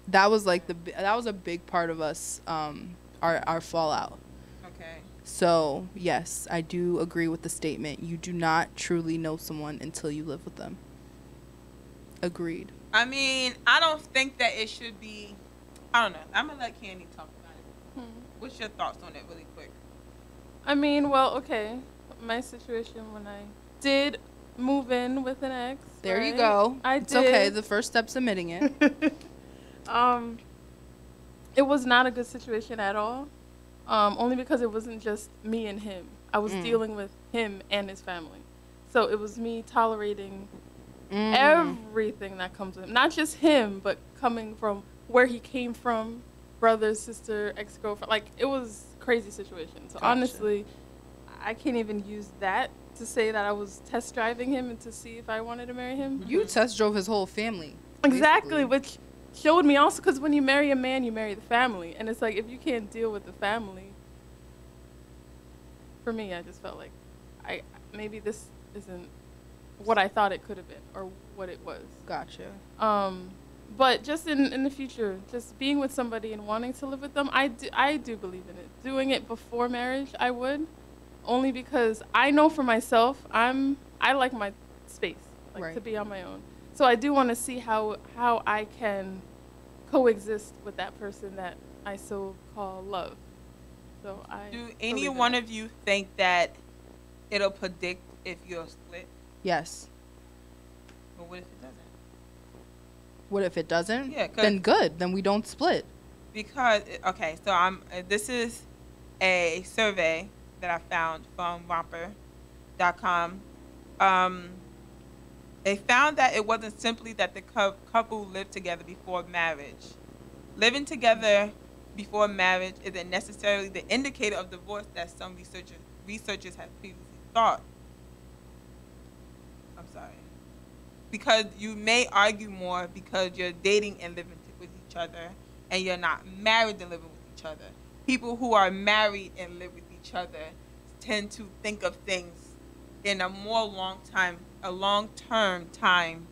That was that was a big part of us our fallout. Okay. So, yes, I do agree with the statement. You do not truly know someone until you live with them. Agreed. I mean, I don't think that it should be. I don't know. I'm gonna let Candy talk about it. What's your thoughts on it, really quick? I mean, well, okay. My situation when I did move in with an ex. There you right? go. It's okay. The first step's admitting it. It was not a good situation at all. Only because it wasn't just me and him. I was dealing with him and his family. So it was me tolerating everything that comes with him. Not just him, but coming from where he came from, brother, sister, ex-girlfriend. Like, it was a crazy situation. So honestly, I can't even use that to say that I was test driving him and to see if I wanted to marry him. You test drove his whole family. Exactly, which showed me also, because when you marry a man, you marry the family. And it's like, if you can't deal with the family, for me, I just felt like maybe this isn't what I thought it could have been or what it was. Gotcha. But just in the future, just being with somebody and wanting to live with them, I do believe in it. Doing it before marriage, I would. Only because I know for myself, I like my space, to be on my own. So I do want to see how I can coexist with that person that I so call love. So do any one of you think that it'll predict if you're split? Yes. But what if it doesn't? What if it doesn't? Yeah, then good. Then we don't split. Because so this is a survey that I found from romper.com. They found that it wasn't simply that the couple lived together before marriage. Living together before marriage isn't necessarily the indicator of divorce that some researchers have previously thought. I'm sorry. Because you may argue more because you're dating and living with each other, and you're not married and living with each other. People who are married and live with each other tend to think of things in a more long-term time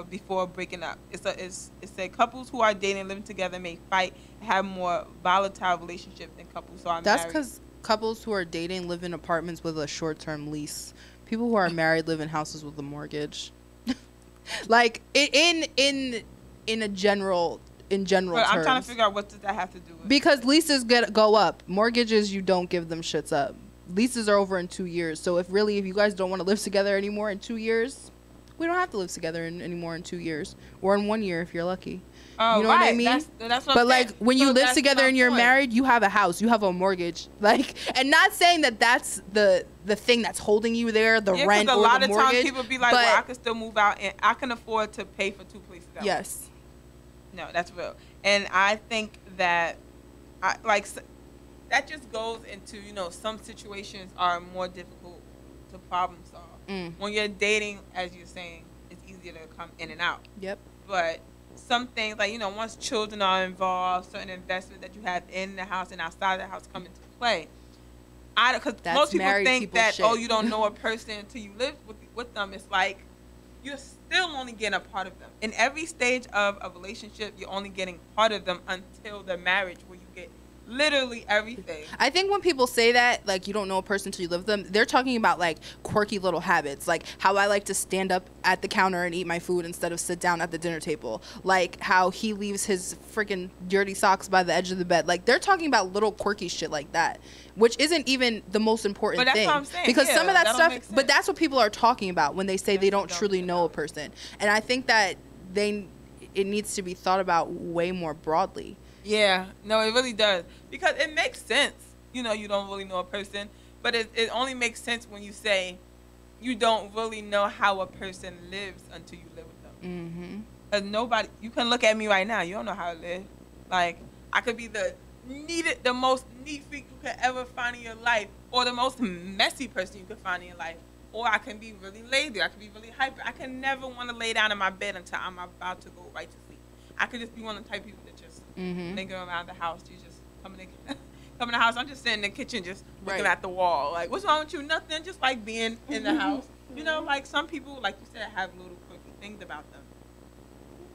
before breaking up. It said couples who are dating and living together may fight and have more volatile relationships than couples who are That's married. because couples who are dating live in apartments with a short-term lease. People who are married live in houses with a mortgage. Like in general But terms. I'm trying to figure out what does that have to do with. Because leases go up. Mortgages, you don't give them shits up. Leases are over in 2 years. So if you guys don't want to live together anymore in 2 years, we don't have to live together anymore in 2 years, or in 1 year if you're lucky. Oh, you know what I right. mean? That's what But I'm like saying. when So you live that's together my and you're point. married, you have a house, you have a mortgage. Like, and not saying that that's the thing that's holding you there, the Yeah, rent 'cause or a lot the of mortgage. times people be like, but well, I can still move out and I can afford to pay for 2 places out. yes. No, that's real. And I think that that just goes into, some situations are more difficult to problem solve. When you're dating, as you're saying, it's easier to come in and out. Yep. But some things like, once children are involved, certain investments that you have in the house and outside the house come into play. Because That's most people married think people that, shit. you don't know a person until you live with them. It's like you're still only getting a part of them. In every stage of a relationship, you're only getting part of them until the marriage where you get literally everything. I think when people say that, like, you don't know a person until you live with them, they're talking about like quirky little habits, like how I like to stand up at the counter and eat my food instead of sit down at the dinner table, like how he leaves his freaking dirty socks by the edge of the bed. Like, they're talking about little quirky shit like that, which isn't even the most important But that's thing. what I'm saying. Because Yeah, some of that that don't stuff, make sense. but that's what people are talking about when they say they don't truly know a person. And I think that it needs to be thought about way more broadly. Yeah, no, it really does. Because it makes sense. You don't really know a person. But it only makes sense when you say you don't really know how a person lives until you live with them. Because you can look at me right now. You don't know how I live. Like, I could be the most neat freak you could ever find in your life, or the most messy person you could find in your life. Or I can be really lazy. I can be really hyper. I can never want to lay down in my bed until I'm about to go right to sleep. I could just be one of the type of people that just linger around the house. You just come in the house. I'm just sitting in the kitchen just looking at the wall. Like, what's wrong with you? Nothing. Just like being in the house. Like some people, like you said, have little quirky things about them.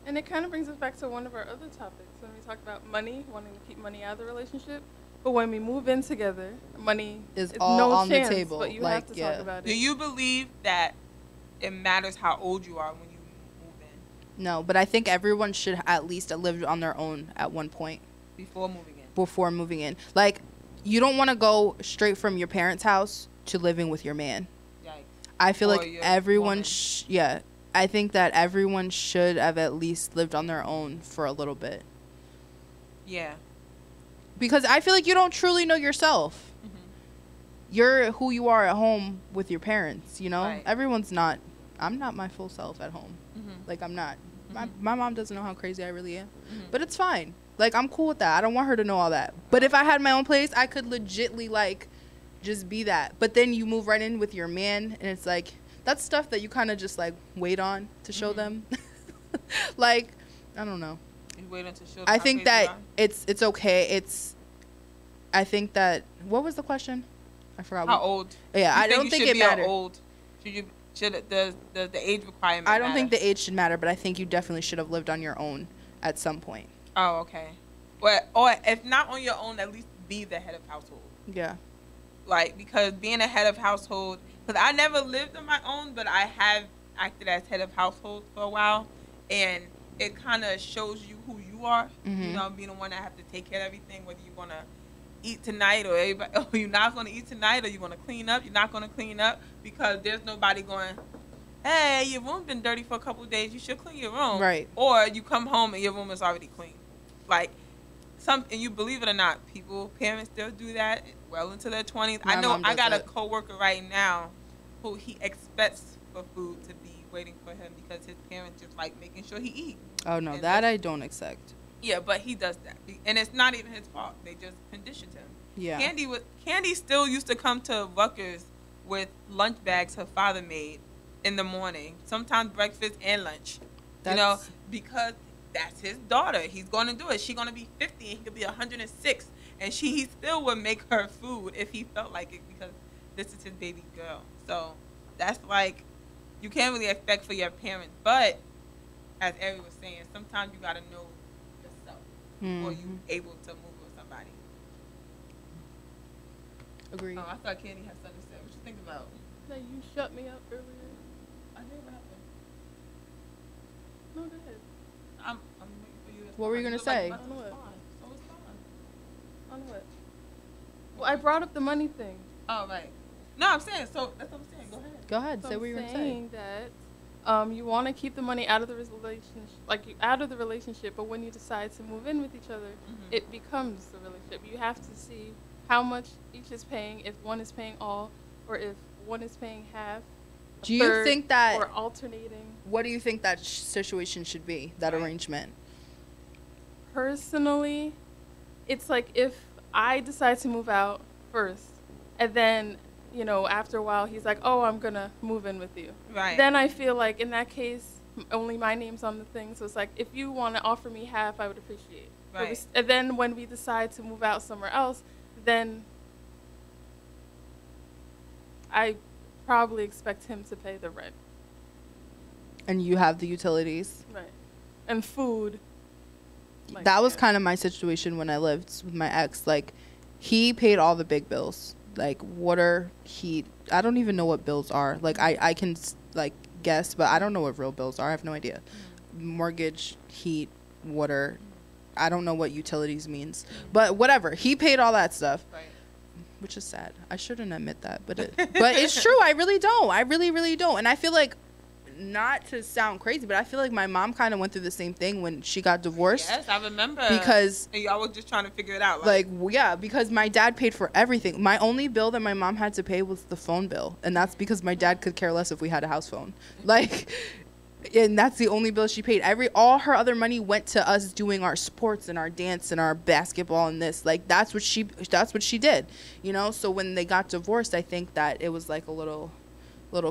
And it kind of brings us back to one of our other topics when we talk about money, wanting to keep money out of the relationship. But when we move in together, money is all no on chance, the table. But you Like, have to talk about it. Do you believe that it matters how old you are when you move in? No, but I think everyone should at least have lived on their own at one point. Before moving in. Before moving in. Like, you don't want to go straight from your parents' house to living with your man. Yikes. I feel Or like your everyone, woman. I think that everyone should have at least lived on their own for a little bit. Yeah. Because I feel like you don't truly know yourself. You're who you are at home with your parents, Right. I'm not my full self at home. Like, I'm not. My mom doesn't know how crazy I really am. But it's fine. Like, I'm cool with that. I don't want her to know all that. But if I had my own place, I could legitly, like, just be that. But then you move right in with your man, and it's like, that's stuff that you kind of just, like, wait on to show them. Like, I don't know. You wait until show them I how think crazy you that are? it's okay. I think that, what was the question? I forgot. How old? Yeah, I don't you think should it be matters. Old? Does the age requirement I don't matter? think the age should matter, but I think you definitely should have lived on your own at some point. Oh, okay. Or if not on your own, at least be the head of household. Yeah. Like, because being a head of household, because I never lived on my own, but I have acted as head of household for a while, and it kind of shows you who you are. Being the one that have to take care of everything, whether you want to eat tonight or you're not going to eat tonight, or you want to clean up, you're not going to clean up, because there's nobody going, hey, your room's been dirty for a couple of days, you should clean your room. Right. Or you come home and your room is already clean. Like, and you believe it or not, parents still do that well into their 20s. My I know mom I does got it. a coworker right now who he expects for food to be waiting for him because his parents just like making sure he eat. Oh, no, And that I don't accept. Yeah, but he does that. And it's not even his fault. They just conditioned him. Yeah. Candy still used to come to Rutgers with lunch bags her father made in the morning, sometimes breakfast and lunch. Because that's his daughter. He's going to do it. She's going to be 50 and he could be 106. And he still would make her food if he felt like it, because this is his baby girl. So that's like, you can't really expect for your parents. But as Ari was saying, sometimes you gotta know yourself before you able to move with somebody. Agreed. Oh, I thought Candy had something to say. What you think about? That you shut me up earlier. I did. What happened? No, go ahead. I'm waiting for you. What were you gonna say? I don't know it. On what? Well, I brought up the money thing. Oh, right. No, I'm saying, so that's what I'm saying. Go ahead. Go ahead. So Say what you're I'm gonna say. saying that you want to keep the money out of the relationship, out of the relationship, but when you decide to move in with each other, it becomes the relationship. You have to see how much each is paying, if one is paying all, or if one is paying half. Do you think that, or alternating? What do you think that situation should be? That arrangement. Personally, it's like if I decide to move out first, and then, you know, after a while he's like, oh, I'm gonna move in with you. Right. Then I feel like in that case, only my name's on the thing. So it's like, if you want to offer me half, I would appreciate. Right. And then when we decide to move out somewhere else, then I probably expect him to pay the rent. And you have the utilities. Right. And food. That was kind of my situation when I lived with my ex. Like, he paid all the big bills, like water, heat. I don't even know what bills are. Like, I can like guess, but I don't know what real bills are. I have no idea. Mortgage, heat, water. I don't know what utilities means, but whatever. He paid all that stuff, which is sad. I shouldn't admit that, but it's true. I really don't. I really, really don't. And I feel like, not to sound crazy, but I feel like my mom kind of went through the same thing when she got divorced. Yes, I remember. Because and y'all was just trying to figure it out. Yeah, because my dad paid for everything. My only bill that my mom had to pay was the phone bill, and that's because my dad could care less if we had a house phone. And that's the only bill she paid. All her other money went to us doing our sports and our dance and our basketball and this. Like, that's what she did, you know. So when they got divorced, I think that it was like a little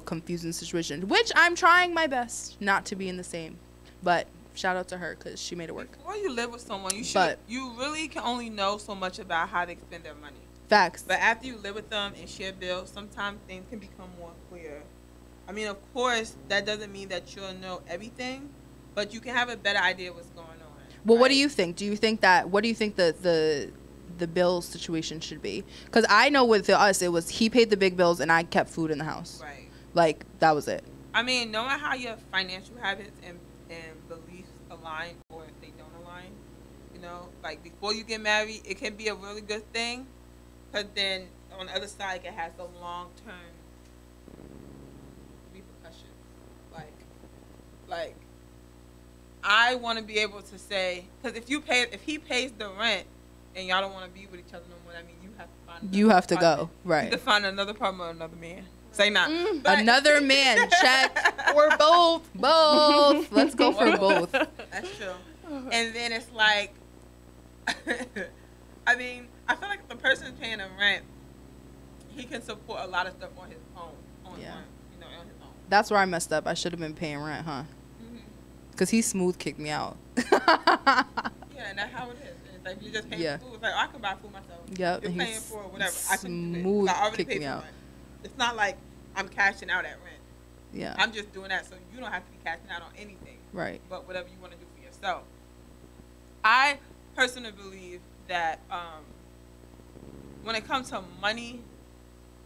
confusing situation, which I'm trying my best not to be in the same. But shout out to her because she made it work. Before you live with someone, you really can only know so much about how they spend their money. Facts. But after you live with them and share bills, sometimes things can become more clear. I mean, of course, that doesn't mean that you'll know everything, but you can have a better idea of what's going on. Well, right? What do you think? What do you think the bill situation should be? Because I know with us, it was he paid the big bills and I kept food in the house. Right. Like, that was it. I mean, knowing how your financial habits and beliefs align, or if they don't align, you know, like before you get married, it can be a really good thing, but then on the other side, it has a long-term repercussions. Like, I want to be able to say, because if he pays the rent and y'all don't want to be with each other no more, I mean, you have to find. You have to partner. go, right? You have to find another partner or another man. Say not. Another man, check. Or both. Both. Let's go for both. That's true. And then it's like, I mean, I feel like if the person paying the rent, he can support a lot of stuff on his own. On his own. That's where I messed up. I should have been paying rent, huh? Because he smooth kicked me out. Yeah, and that's how it is. It's like you just paying for food. It's like, I can buy food myself. Yep. You're paying for whatever. I can do it. Smooth I already kicked paid me for out. rent. It's not like I'm cashing out at rent. Yeah. I'm just doing that so you don't have to be cashing out on anything. Right. But whatever you want to do for yourself. I personally believe that when it comes to money,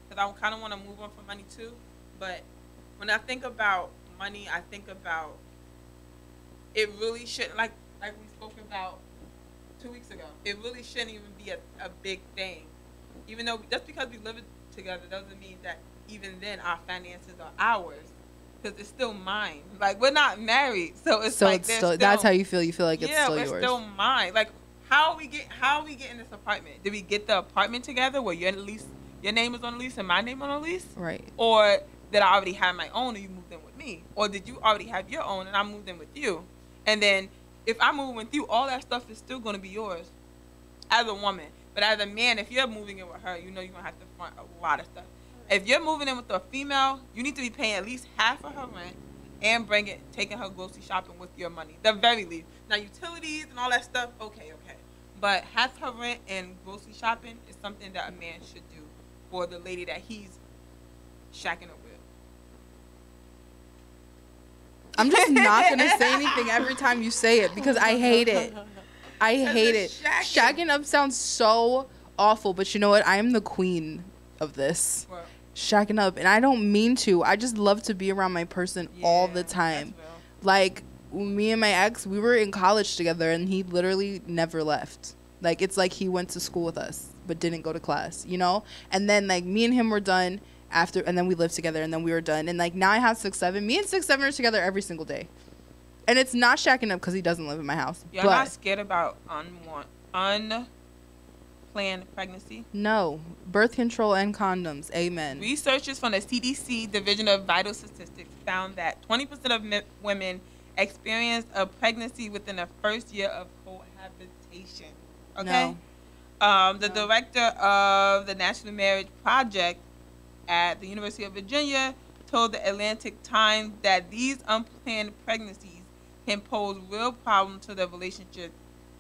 because I kind of want to move on from money too, but when I think about money, I think about it really shouldn't, like we spoke about 2 weeks ago, it really shouldn't even be a big thing. Even though, just because we live together doesn't mean that even then our finances are ours, because it's still mine. Like, we're not married, so it's still, that's how you feel. You feel like it's still yours. Yeah, it's still mine. Like, how we get in this apartment? Did we get the apartment together where your name is on the lease and my name on the lease? Right. Or did I already have my own and you moved in with me? Or did you already have your own and I moved in with you? And then if I move with you, all that stuff is still going to be yours as a woman. But as a man, if you're moving in with her, you know you're going to have to front a lot of stuff. If you're moving in with a female, you need to be paying at least half of her rent and taking her grocery shopping with your money. The very least. Now, utilities and all that stuff, okay. But half her rent and grocery shopping is something that a man should do for the lady that he's shacking up with. I'm just not going to say anything every time you say it because I hate it. I hate it. Shacking up sounds so awful, but you know what? I am the queen of this. What? Shacking up. And I don't mean to. I just love to be around my person all the time. Like, me and my ex, we were in college together, and he literally never left. Like, it's like he went to school with us, but didn't go to class, you know? And then, like, me and him were done after, and then we lived together, and then we were done. And, like, now I have 6'7". Me and 6'7" are together every single day. And it's not shacking up because he doesn't live in my house. You're not scared about unplanned pregnancy? No. Birth control and condoms. Amen. Researchers from the CDC Division of Vital Statistics found that 20% of women experienced a pregnancy within the first year of cohabitation. Okay? No. The director of the National Marriage Project at the University of Virginia told the Atlantic Times that these unplanned pregnancies can pose real problems to their relationship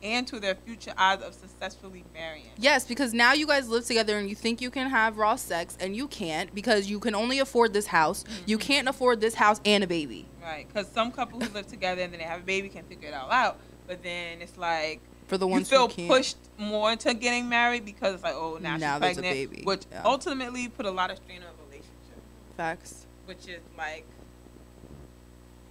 and to their future odds of successfully marrying. Yes, because now you guys live together and you think you can have raw sex, and you can't because you can only afford this house. Mm-hmm. You can't afford this house and a baby. Right, because some couples who live together and then they have a baby can figure it all out, but then it's like for the ones you feel who can't. pushed more into getting married because it's like, oh, now she's pregnant, there's a baby. Which ultimately put a lot of strain on a relationship. Facts. Which is like,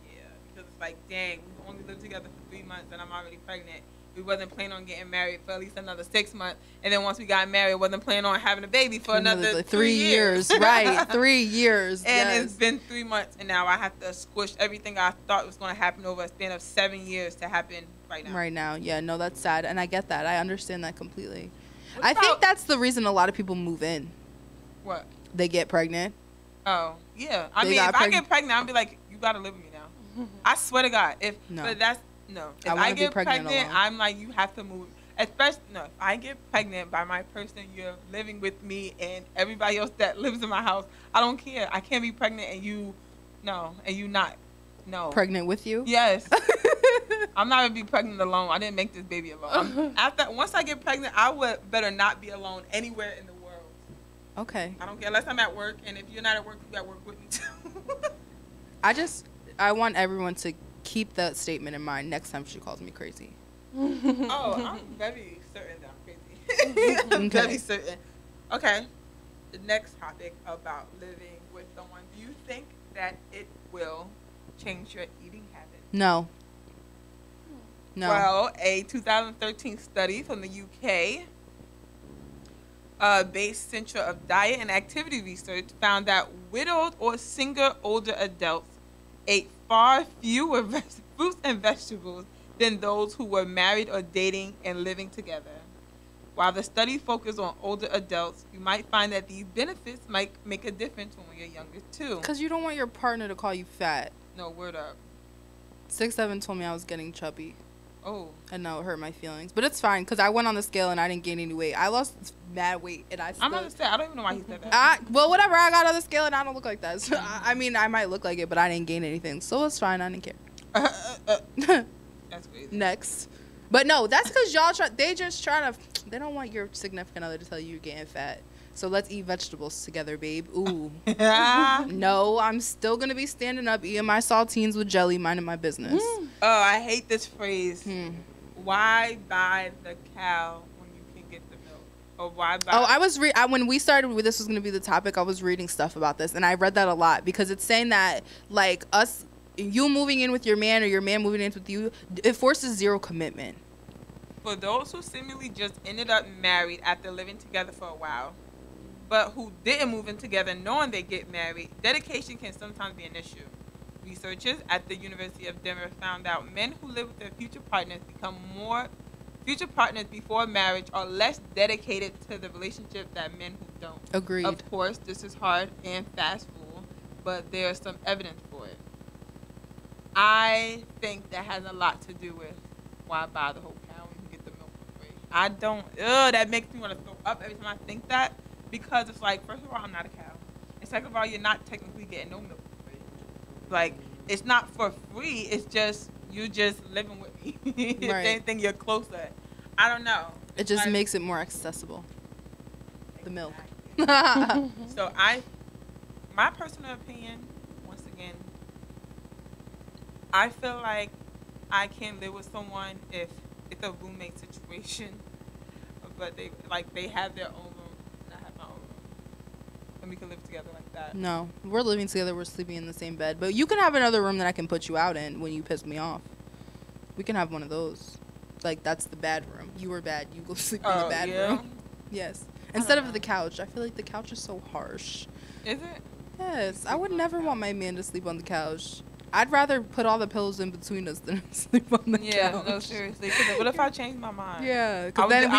yeah, because it's like, dang, we only lived together for 3 months and I'm already pregnant. We wasn't planning on getting married for at least another 6 months. And then once we got married, wasn't planning on having a baby for another 3 years. Right, 3 years. And it's been 3 months, and now I have to squish everything I thought was going to happen over a span of 7 years to happen right now. Right now, yeah, no, that's sad. And I get that. I understand that completely. I think that's the reason a lot of people move in. What? They get pregnant. Oh, yeah. I mean, if I get pregnant, I'll be like, you got to live with me now. I swear to God. But that's... No, if I get pregnant I'm like, you have to move. Especially, no, if I get pregnant by my person, you're living with me and everybody else that lives in my house, I don't care. I can't be pregnant and you not. No. Pregnant with you? Yes. I'm not going to be pregnant alone. I didn't make this baby alone. Once I get pregnant, I would better not be alone anywhere in the world. Okay. I don't care unless I'm at work, and if you're not at work, you got work with me too. I want everyone to keep that statement in mind next time she calls me crazy. Oh, I'm very certain that I'm crazy. I'm very certain. Okay. The next topic about living with someone. Do you think that it will change your eating habits? No. No. Well, a 2013 study from the UK based Center of Diet and Activity Research found that widowed or single older adults ate far fewer fruits and vegetables than those who were married or dating and living together. While the study focused on older adults, you might find that these benefits might make a difference when you're younger too. Because you don't want your partner to call you fat. No, word up. 6'7" told me I was getting chubby. Oh. And no, it hurt my feelings. But it's fine because I went on the scale and I didn't gain any weight. I lost mad weight and I still... I'm about to say, I don't even know why he said that. Well, whatever. I got on the scale and I don't look like that. So, I mean, I might look like it, but I didn't gain anything. So it's fine. I didn't care. That's crazy. Next. But no, that's because y'all they don't want your significant other to tell you you're getting fat. So let's eat vegetables together, babe. Ooh. No, I'm still going to be standing up, eating my saltines with jelly, minding my business. Oh, I hate this phrase. Why buy the cow when you can get the milk? Or why buy... Oh, I was when we started, this was going to be the topic, I was reading stuff about this. And I read that a lot because it's saying that, like, you moving in with your man or your man moving in with you, it forces zero commitment. For those who seemingly just ended up married after living together for a while, but who didn't move in together knowing they get married, dedication can sometimes be an issue. Researchers at the University of Denver found out men who live with their future partners future partners before marriage are less dedicated to the relationship than men who don't. Agreed. Of course, this is hard and fast-full, but there's some evidence for it. I think that has a lot to do with why buy the whole cow when you get the milk for free. I don't, that makes me want to throw up every time I think that. Because it's like, first of all, I'm not a cow. And second of all, you're not technically getting no milk for free. Like, it's not for free. It's just, you're just living with me. If anything, you're closer. I don't know. It just makes it more accessible. The milk. So my personal opinion, once again, I feel like I can't live with someone if it's a roommate situation, but they have their own room and I have my own room, and we can live together like that. No, we're living together. We're sleeping in the same bed, but you can have another room that I can put you out in when you piss me off. We can have one of those. Like, that's the bad room. You were bad. You go sleep in the bad room. Yes. Instead of the couch. I feel like the couch is so harsh. Is it? Yes. I would never want my man to sleep on the couch. I'd rather put all the pillows in between us than sleep on the couch. Yeah, no, seriously. 'Cause what if I change my mind? Yeah, because then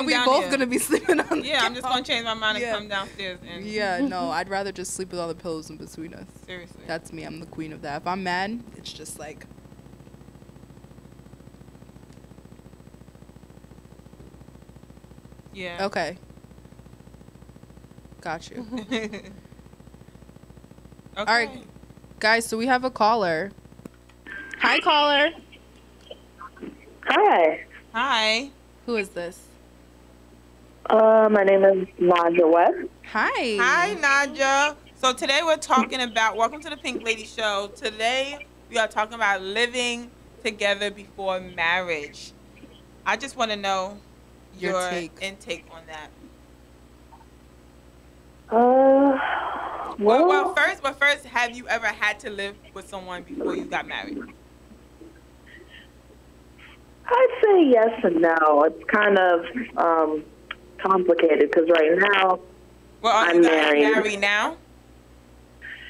we both gonna be sleeping on the couch. I'm just gonna change my mind and come downstairs. And Yeah, no, I'd rather just sleep with all the pillows in between us. Seriously. That's me. I'm the queen of that. If I'm mad, it's just like... Yeah. Okay. Got you. Okay. All right, guys, so we have a caller. Hi, caller. Hi. Hi. Who is this? My name is Naja West. Hi. Hi, Naja. So today we're talking about, welcome to the Pink Lady Show. Today we are talking about living together before marriage. I just want to know your intake on that. Well, first, have you ever had to live with someone before you got married? I'd say yes and no. It's kind of complicated because right now I'm married now?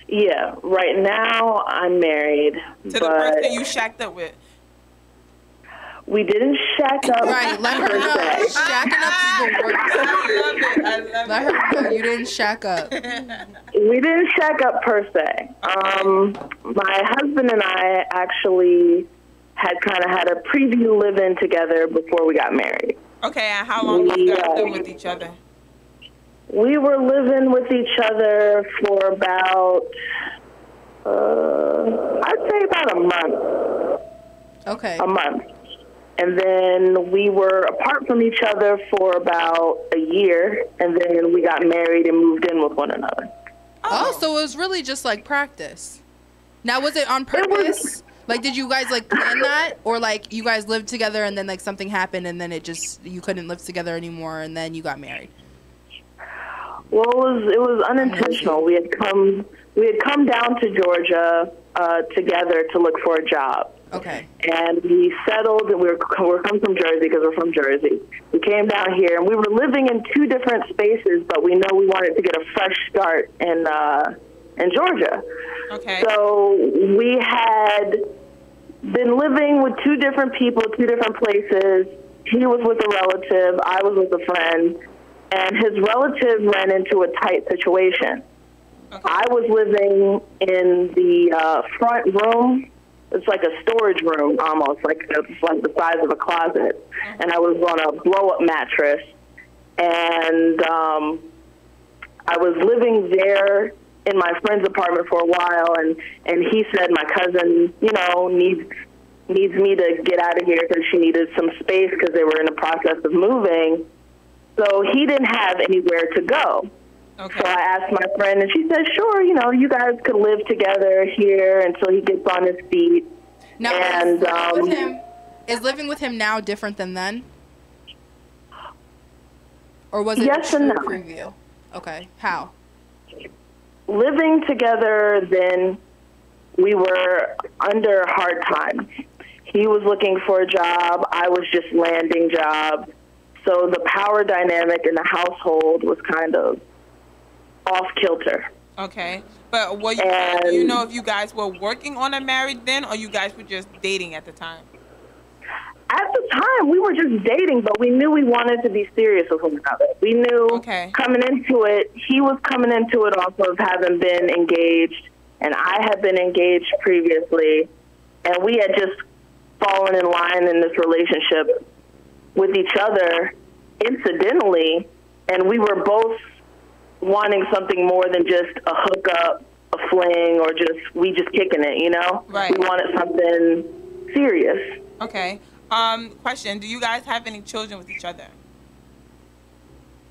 Yeah, right now I'm married. To the person you shacked up with? We didn't shack up. Right, let her know. Shacking up is the worst. I love it. Let her know you didn't shack up. We didn't shack up per se. My husband and I actually had kind of had a preview live-in together before we got married. Okay, and how long you guys lived with each other? We were living with each other for about, I'd say about a month. Okay. A month. And then we were apart from each other for about a year, and then we got married and moved in with one another. Oh, so it was really just like practice. Now, was it on purpose? Like, did you guys like plan that, or like you guys lived together and then like something happened and then it just you couldn't live together anymore and then you got married? Well, it was unintentional. We had come down to Georgia together to look for a job. Okay. And we settled. We're come from Jersey because we're from Jersey. We came down here, and we were living in two different spaces, but we know we wanted to get a fresh start in Georgia. Okay. So we had been living with two different people, two different places. He was with a relative. I was with a friend. And his relative ran into a tight situation. Okay. I was living in the front room. It's like a storage room almost, like the size of a closet. And I was on a blow-up mattress. And I was living there in my friend's apartment for a while. And he said my cousin, needs me to get out of here because she needed some space because they were in the process of moving. So he didn't have anywhere to go. Okay. So I asked my friend, and she said, sure, you guys could live together here until he gets on his feet. Now, is living with him now different than then? Or was it yes and no. Preview? Okay. How? Living together, then we were under hard times. He was looking for a job. I was just landing jobs. So the power dynamic in the household was kind of off kilter. Okay. But do you know if you guys were working on a marriage then, or you guys were just dating at the time? At the time, we were just dating, but we knew we wanted to be serious with one another. We knew coming into it, he was coming into it off of having been engaged, and I had been engaged previously, and we had just fallen in line in this relationship with each other incidentally, and we were both wanting something more than just a hookup, a fling, or we just kicking it, Right. We wanted something serious. Okay. Question, do you guys have any children with each other?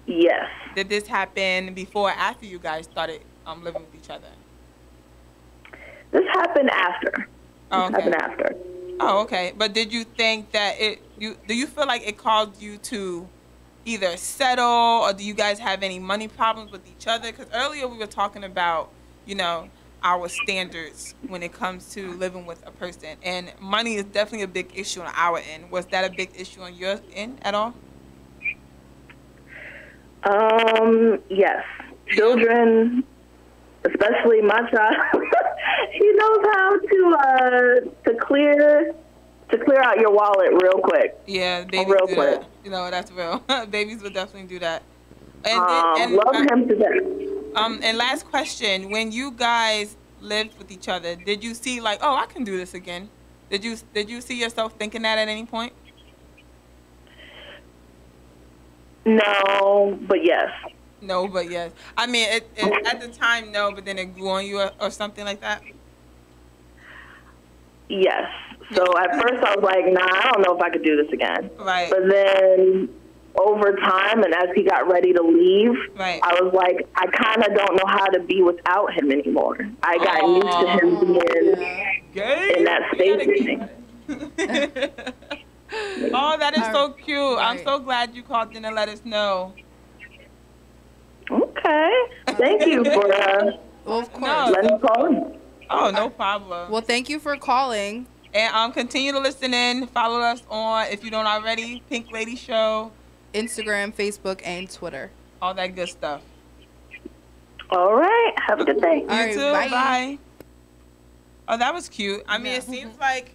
Yes. Did this happen before or after you guys started living with each other? This happened after. happened after. Oh, okay. But did you think that do you feel like it caused you to either settle, or do you guys have any money problems with each other? Because earlier we were talking about, our standards when it comes to living with a person, and money is definitely a big issue on our end. Was that a big issue on your end at all? Yes. Children, especially my child, he knows how to clear out your wallet real quick. Yeah, babies real do quick. that. That's real. Babies would definitely do that. Love him to death. And last question: when you guys lived with each other, did you see like, oh, I can do this again? Did you see yourself thinking that at any point? No, but yes. No, but yes. I mean, at the time, no, but then it grew on you or something like that? Yes. So at first I was like, nah, I don't know if I could do this again. Right. But then over time, and as he got ready to leave, right. I was like, I kind of don't know how to be without him anymore. I got used to him being in that space with me. Oh, that is so cute. Right. I'm so glad you called in and let us know. Okay. Thank you for of course. letting me call in. Oh, no problem. Well, thank you for calling. And continue to listen in. Follow us on, if you don't already, Pink Lady Show. Instagram, Facebook, and Twitter. All that good stuff. All right. Have a good day. You too. Bye. Oh, that was cute. I mean, it seems like,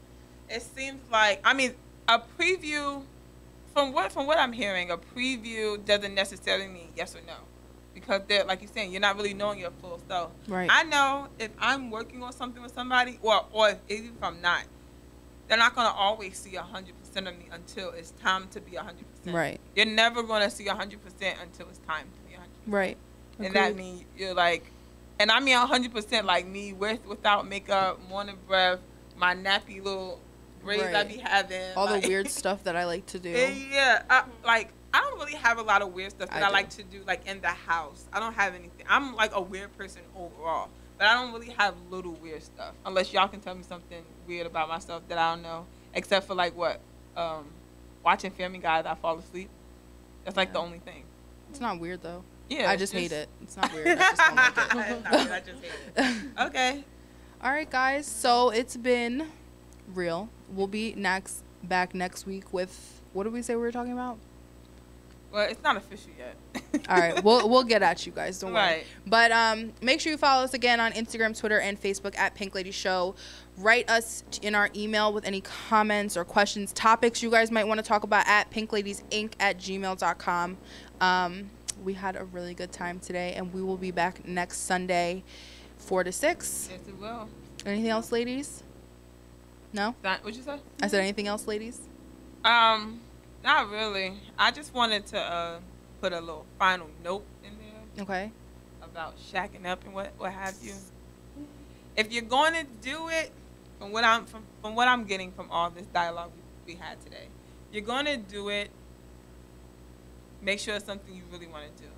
I mean, a preview, from what I'm hearing, a preview doesn't necessarily mean yes or no. Because they're, like you're saying, you're not really knowing your full self. Right. I know if I'm working on something with somebody, or even if I'm not, they're not going to always see 100% of me until it's time to be 100%. Right. You're never going to see 100% until it's time to be 100%. Right. And that means you're like, and I mean 100% like me, without makeup, morning breath, my nappy little braids I be having. All the weird stuff that I like to do. Yeah. I don't really have a lot of weird stuff that I like to do, like, in the house. I don't have anything. I'm, like, a weird person overall. But I don't really have little weird stuff. Unless y'all can tell me something weird about myself that I don't know. Except for, like, what? Watching Family Guy, I fall asleep. That's, like, the only thing. It's not weird, though. Yeah. I just hate it. It's not weird. I just don't like it. I just hate it. Okay. All right, guys. So it's been real. We'll be back next week with, what did we say we were talking about? Well, it's not official yet. All right, we'll get at you guys. Don't worry. Right. But make sure you follow us again on Instagram, Twitter, and Facebook at Pink Lady Show. Write us in our email with any comments or questions, topics you guys might want to talk about at pinkladiesinc@gmail.com. We had a really good time today, and we will be back next Sunday, 4 to 6. Yes, it will. Anything else, ladies? No? What'd you say? I said anything else, ladies? Not really. I just wanted to put a little final note in there. Okay. About shacking up and what have you. If you're going to do it, from what I'm getting from all this dialogue we had today, you're going to do it, make sure it's something you really want to do.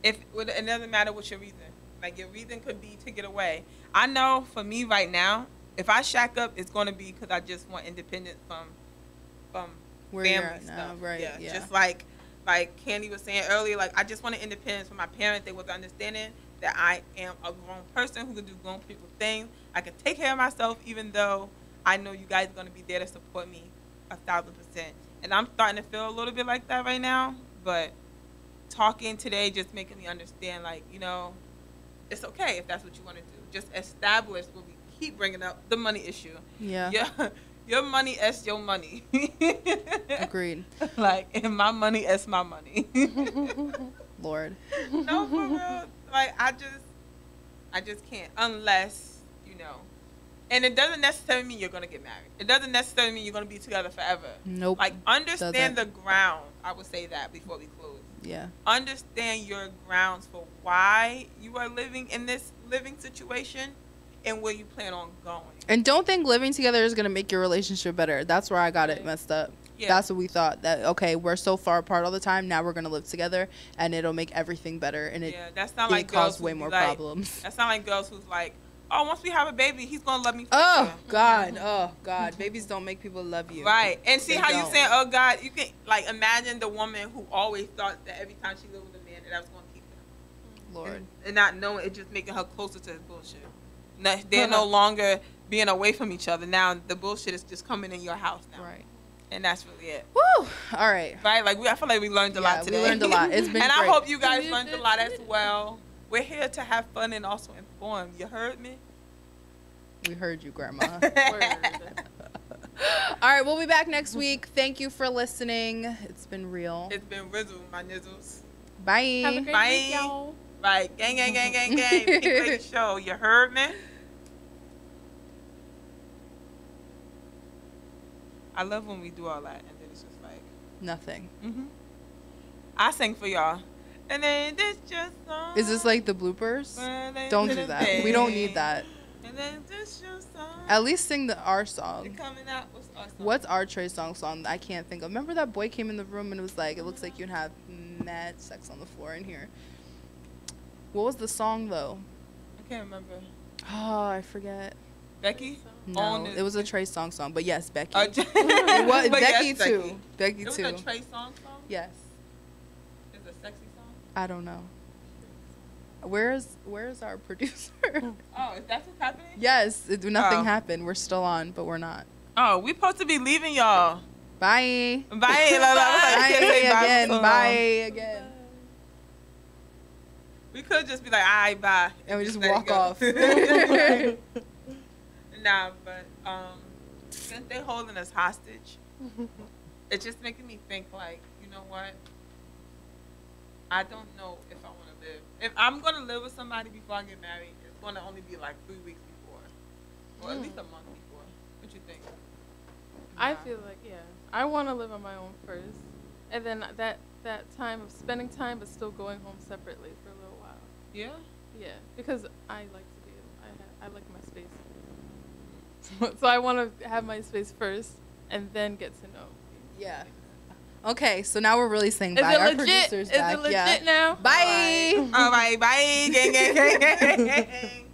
It doesn't matter what your reason. Like, your reason could be to get away. I know for me right now, if I shack up, it's going to be because I just want independence from where family stuff. Now, right? Yeah. Just like Candy was saying earlier, like, I just wanted independence from my parents. They was understanding that I am a grown person who can do grown people things. I can take care of myself, even though I know you guys are going to be there to support me 1,000%. And I'm starting to feel a little bit like that right now. But talking today just making me understand, like, it's okay if that's what you want to do. Just establish what we keep bringing up, the money issue. Yeah. Your money is your money. Agreed. Like, and my money is my money. Lord. No, for real. Like, I just can't unless, and it doesn't necessarily mean you're going to get married. It doesn't necessarily mean you're going to be together forever. Nope. Like, understand the ground. I would say that before we close. Yeah. Understand your grounds for why you are living in this living situation and where you plan on going. And don't think living together is going to make your relationship better. That's where I got it messed up. Yeah. That's what we thought. That, okay, we're so far apart all the time. Now we're going to live together, and it'll make everything better. And that's not like cause way more problems. That's not like girls who's like, oh, once we have a baby, he's gonna love me forever. Oh God, babies don't make people love you. Right, and see They how you don't. saying, oh God, you can like imagine the woman who always thought that every time she lived with a man that I was gonna keep him. Lord. And not knowing it just making her closer to his bullshit. They're no longer being away from each other. Now the bullshit is just coming in your house now. Right. And that's really it. Woo! All right. Right? Like I feel like we learned a lot today. We learned a lot. It's been and great. I hope you guys learned a lot as well. We're here to have fun and also inform. You heard me? We heard you, Grandma. All right, we'll be back next week. Thank you for listening. It's been real. It's been Rizzle, my nizzles. Bye. Have a great Bye. week, y'all. Right. Gang, gang, gang, gang, gang. Pink Lady Show. You heard me? I love when we do all that and then it's just like Nothing. I sing for y'all. And then this just song. Is this like the bloopers? Don't do that. We don't need that. And then this your song. At least sing our song. Coming out. What's our song? What's our Trey song I can't think of. Remember that boy came in the room and it was like, it looks like you have mad sex on the floor in here. What was the song though? I can't remember. Oh, I forget. Becky? No, it was a Trey song, but yes, Becky. It was but Becky yes, too. Becky it too. was a Trey song? Yes. Is it a sexy song? I don't know. Where's our producer? Oh, is that what's happening? Yes, nothing happened. We're still on, but we're not. Oh, we supposed to be leaving y'all. Bye. Bye. Bye again. Bye again. We could just be like, all right, bye. And we just let it walk go. off. Nah, but since they're holding us hostage, it's just making me think like, you know what? I don't know if I want to live. If I'm going to live with somebody before I get married, it's going to only be like 3 weeks before. Or at least a month before. What you think? I feel like, I want to live on my own first. And then that time of spending time but still going home separately for a little while. Yeah? Yeah, because I like to be, I like my space. So I want to have my space first and then get to know. Yeah. Okay, so now we're really saying Is bye. it Our legit? producer's Is back. it legit now? Bye. All right, bye. Gang, gang, gang, gang.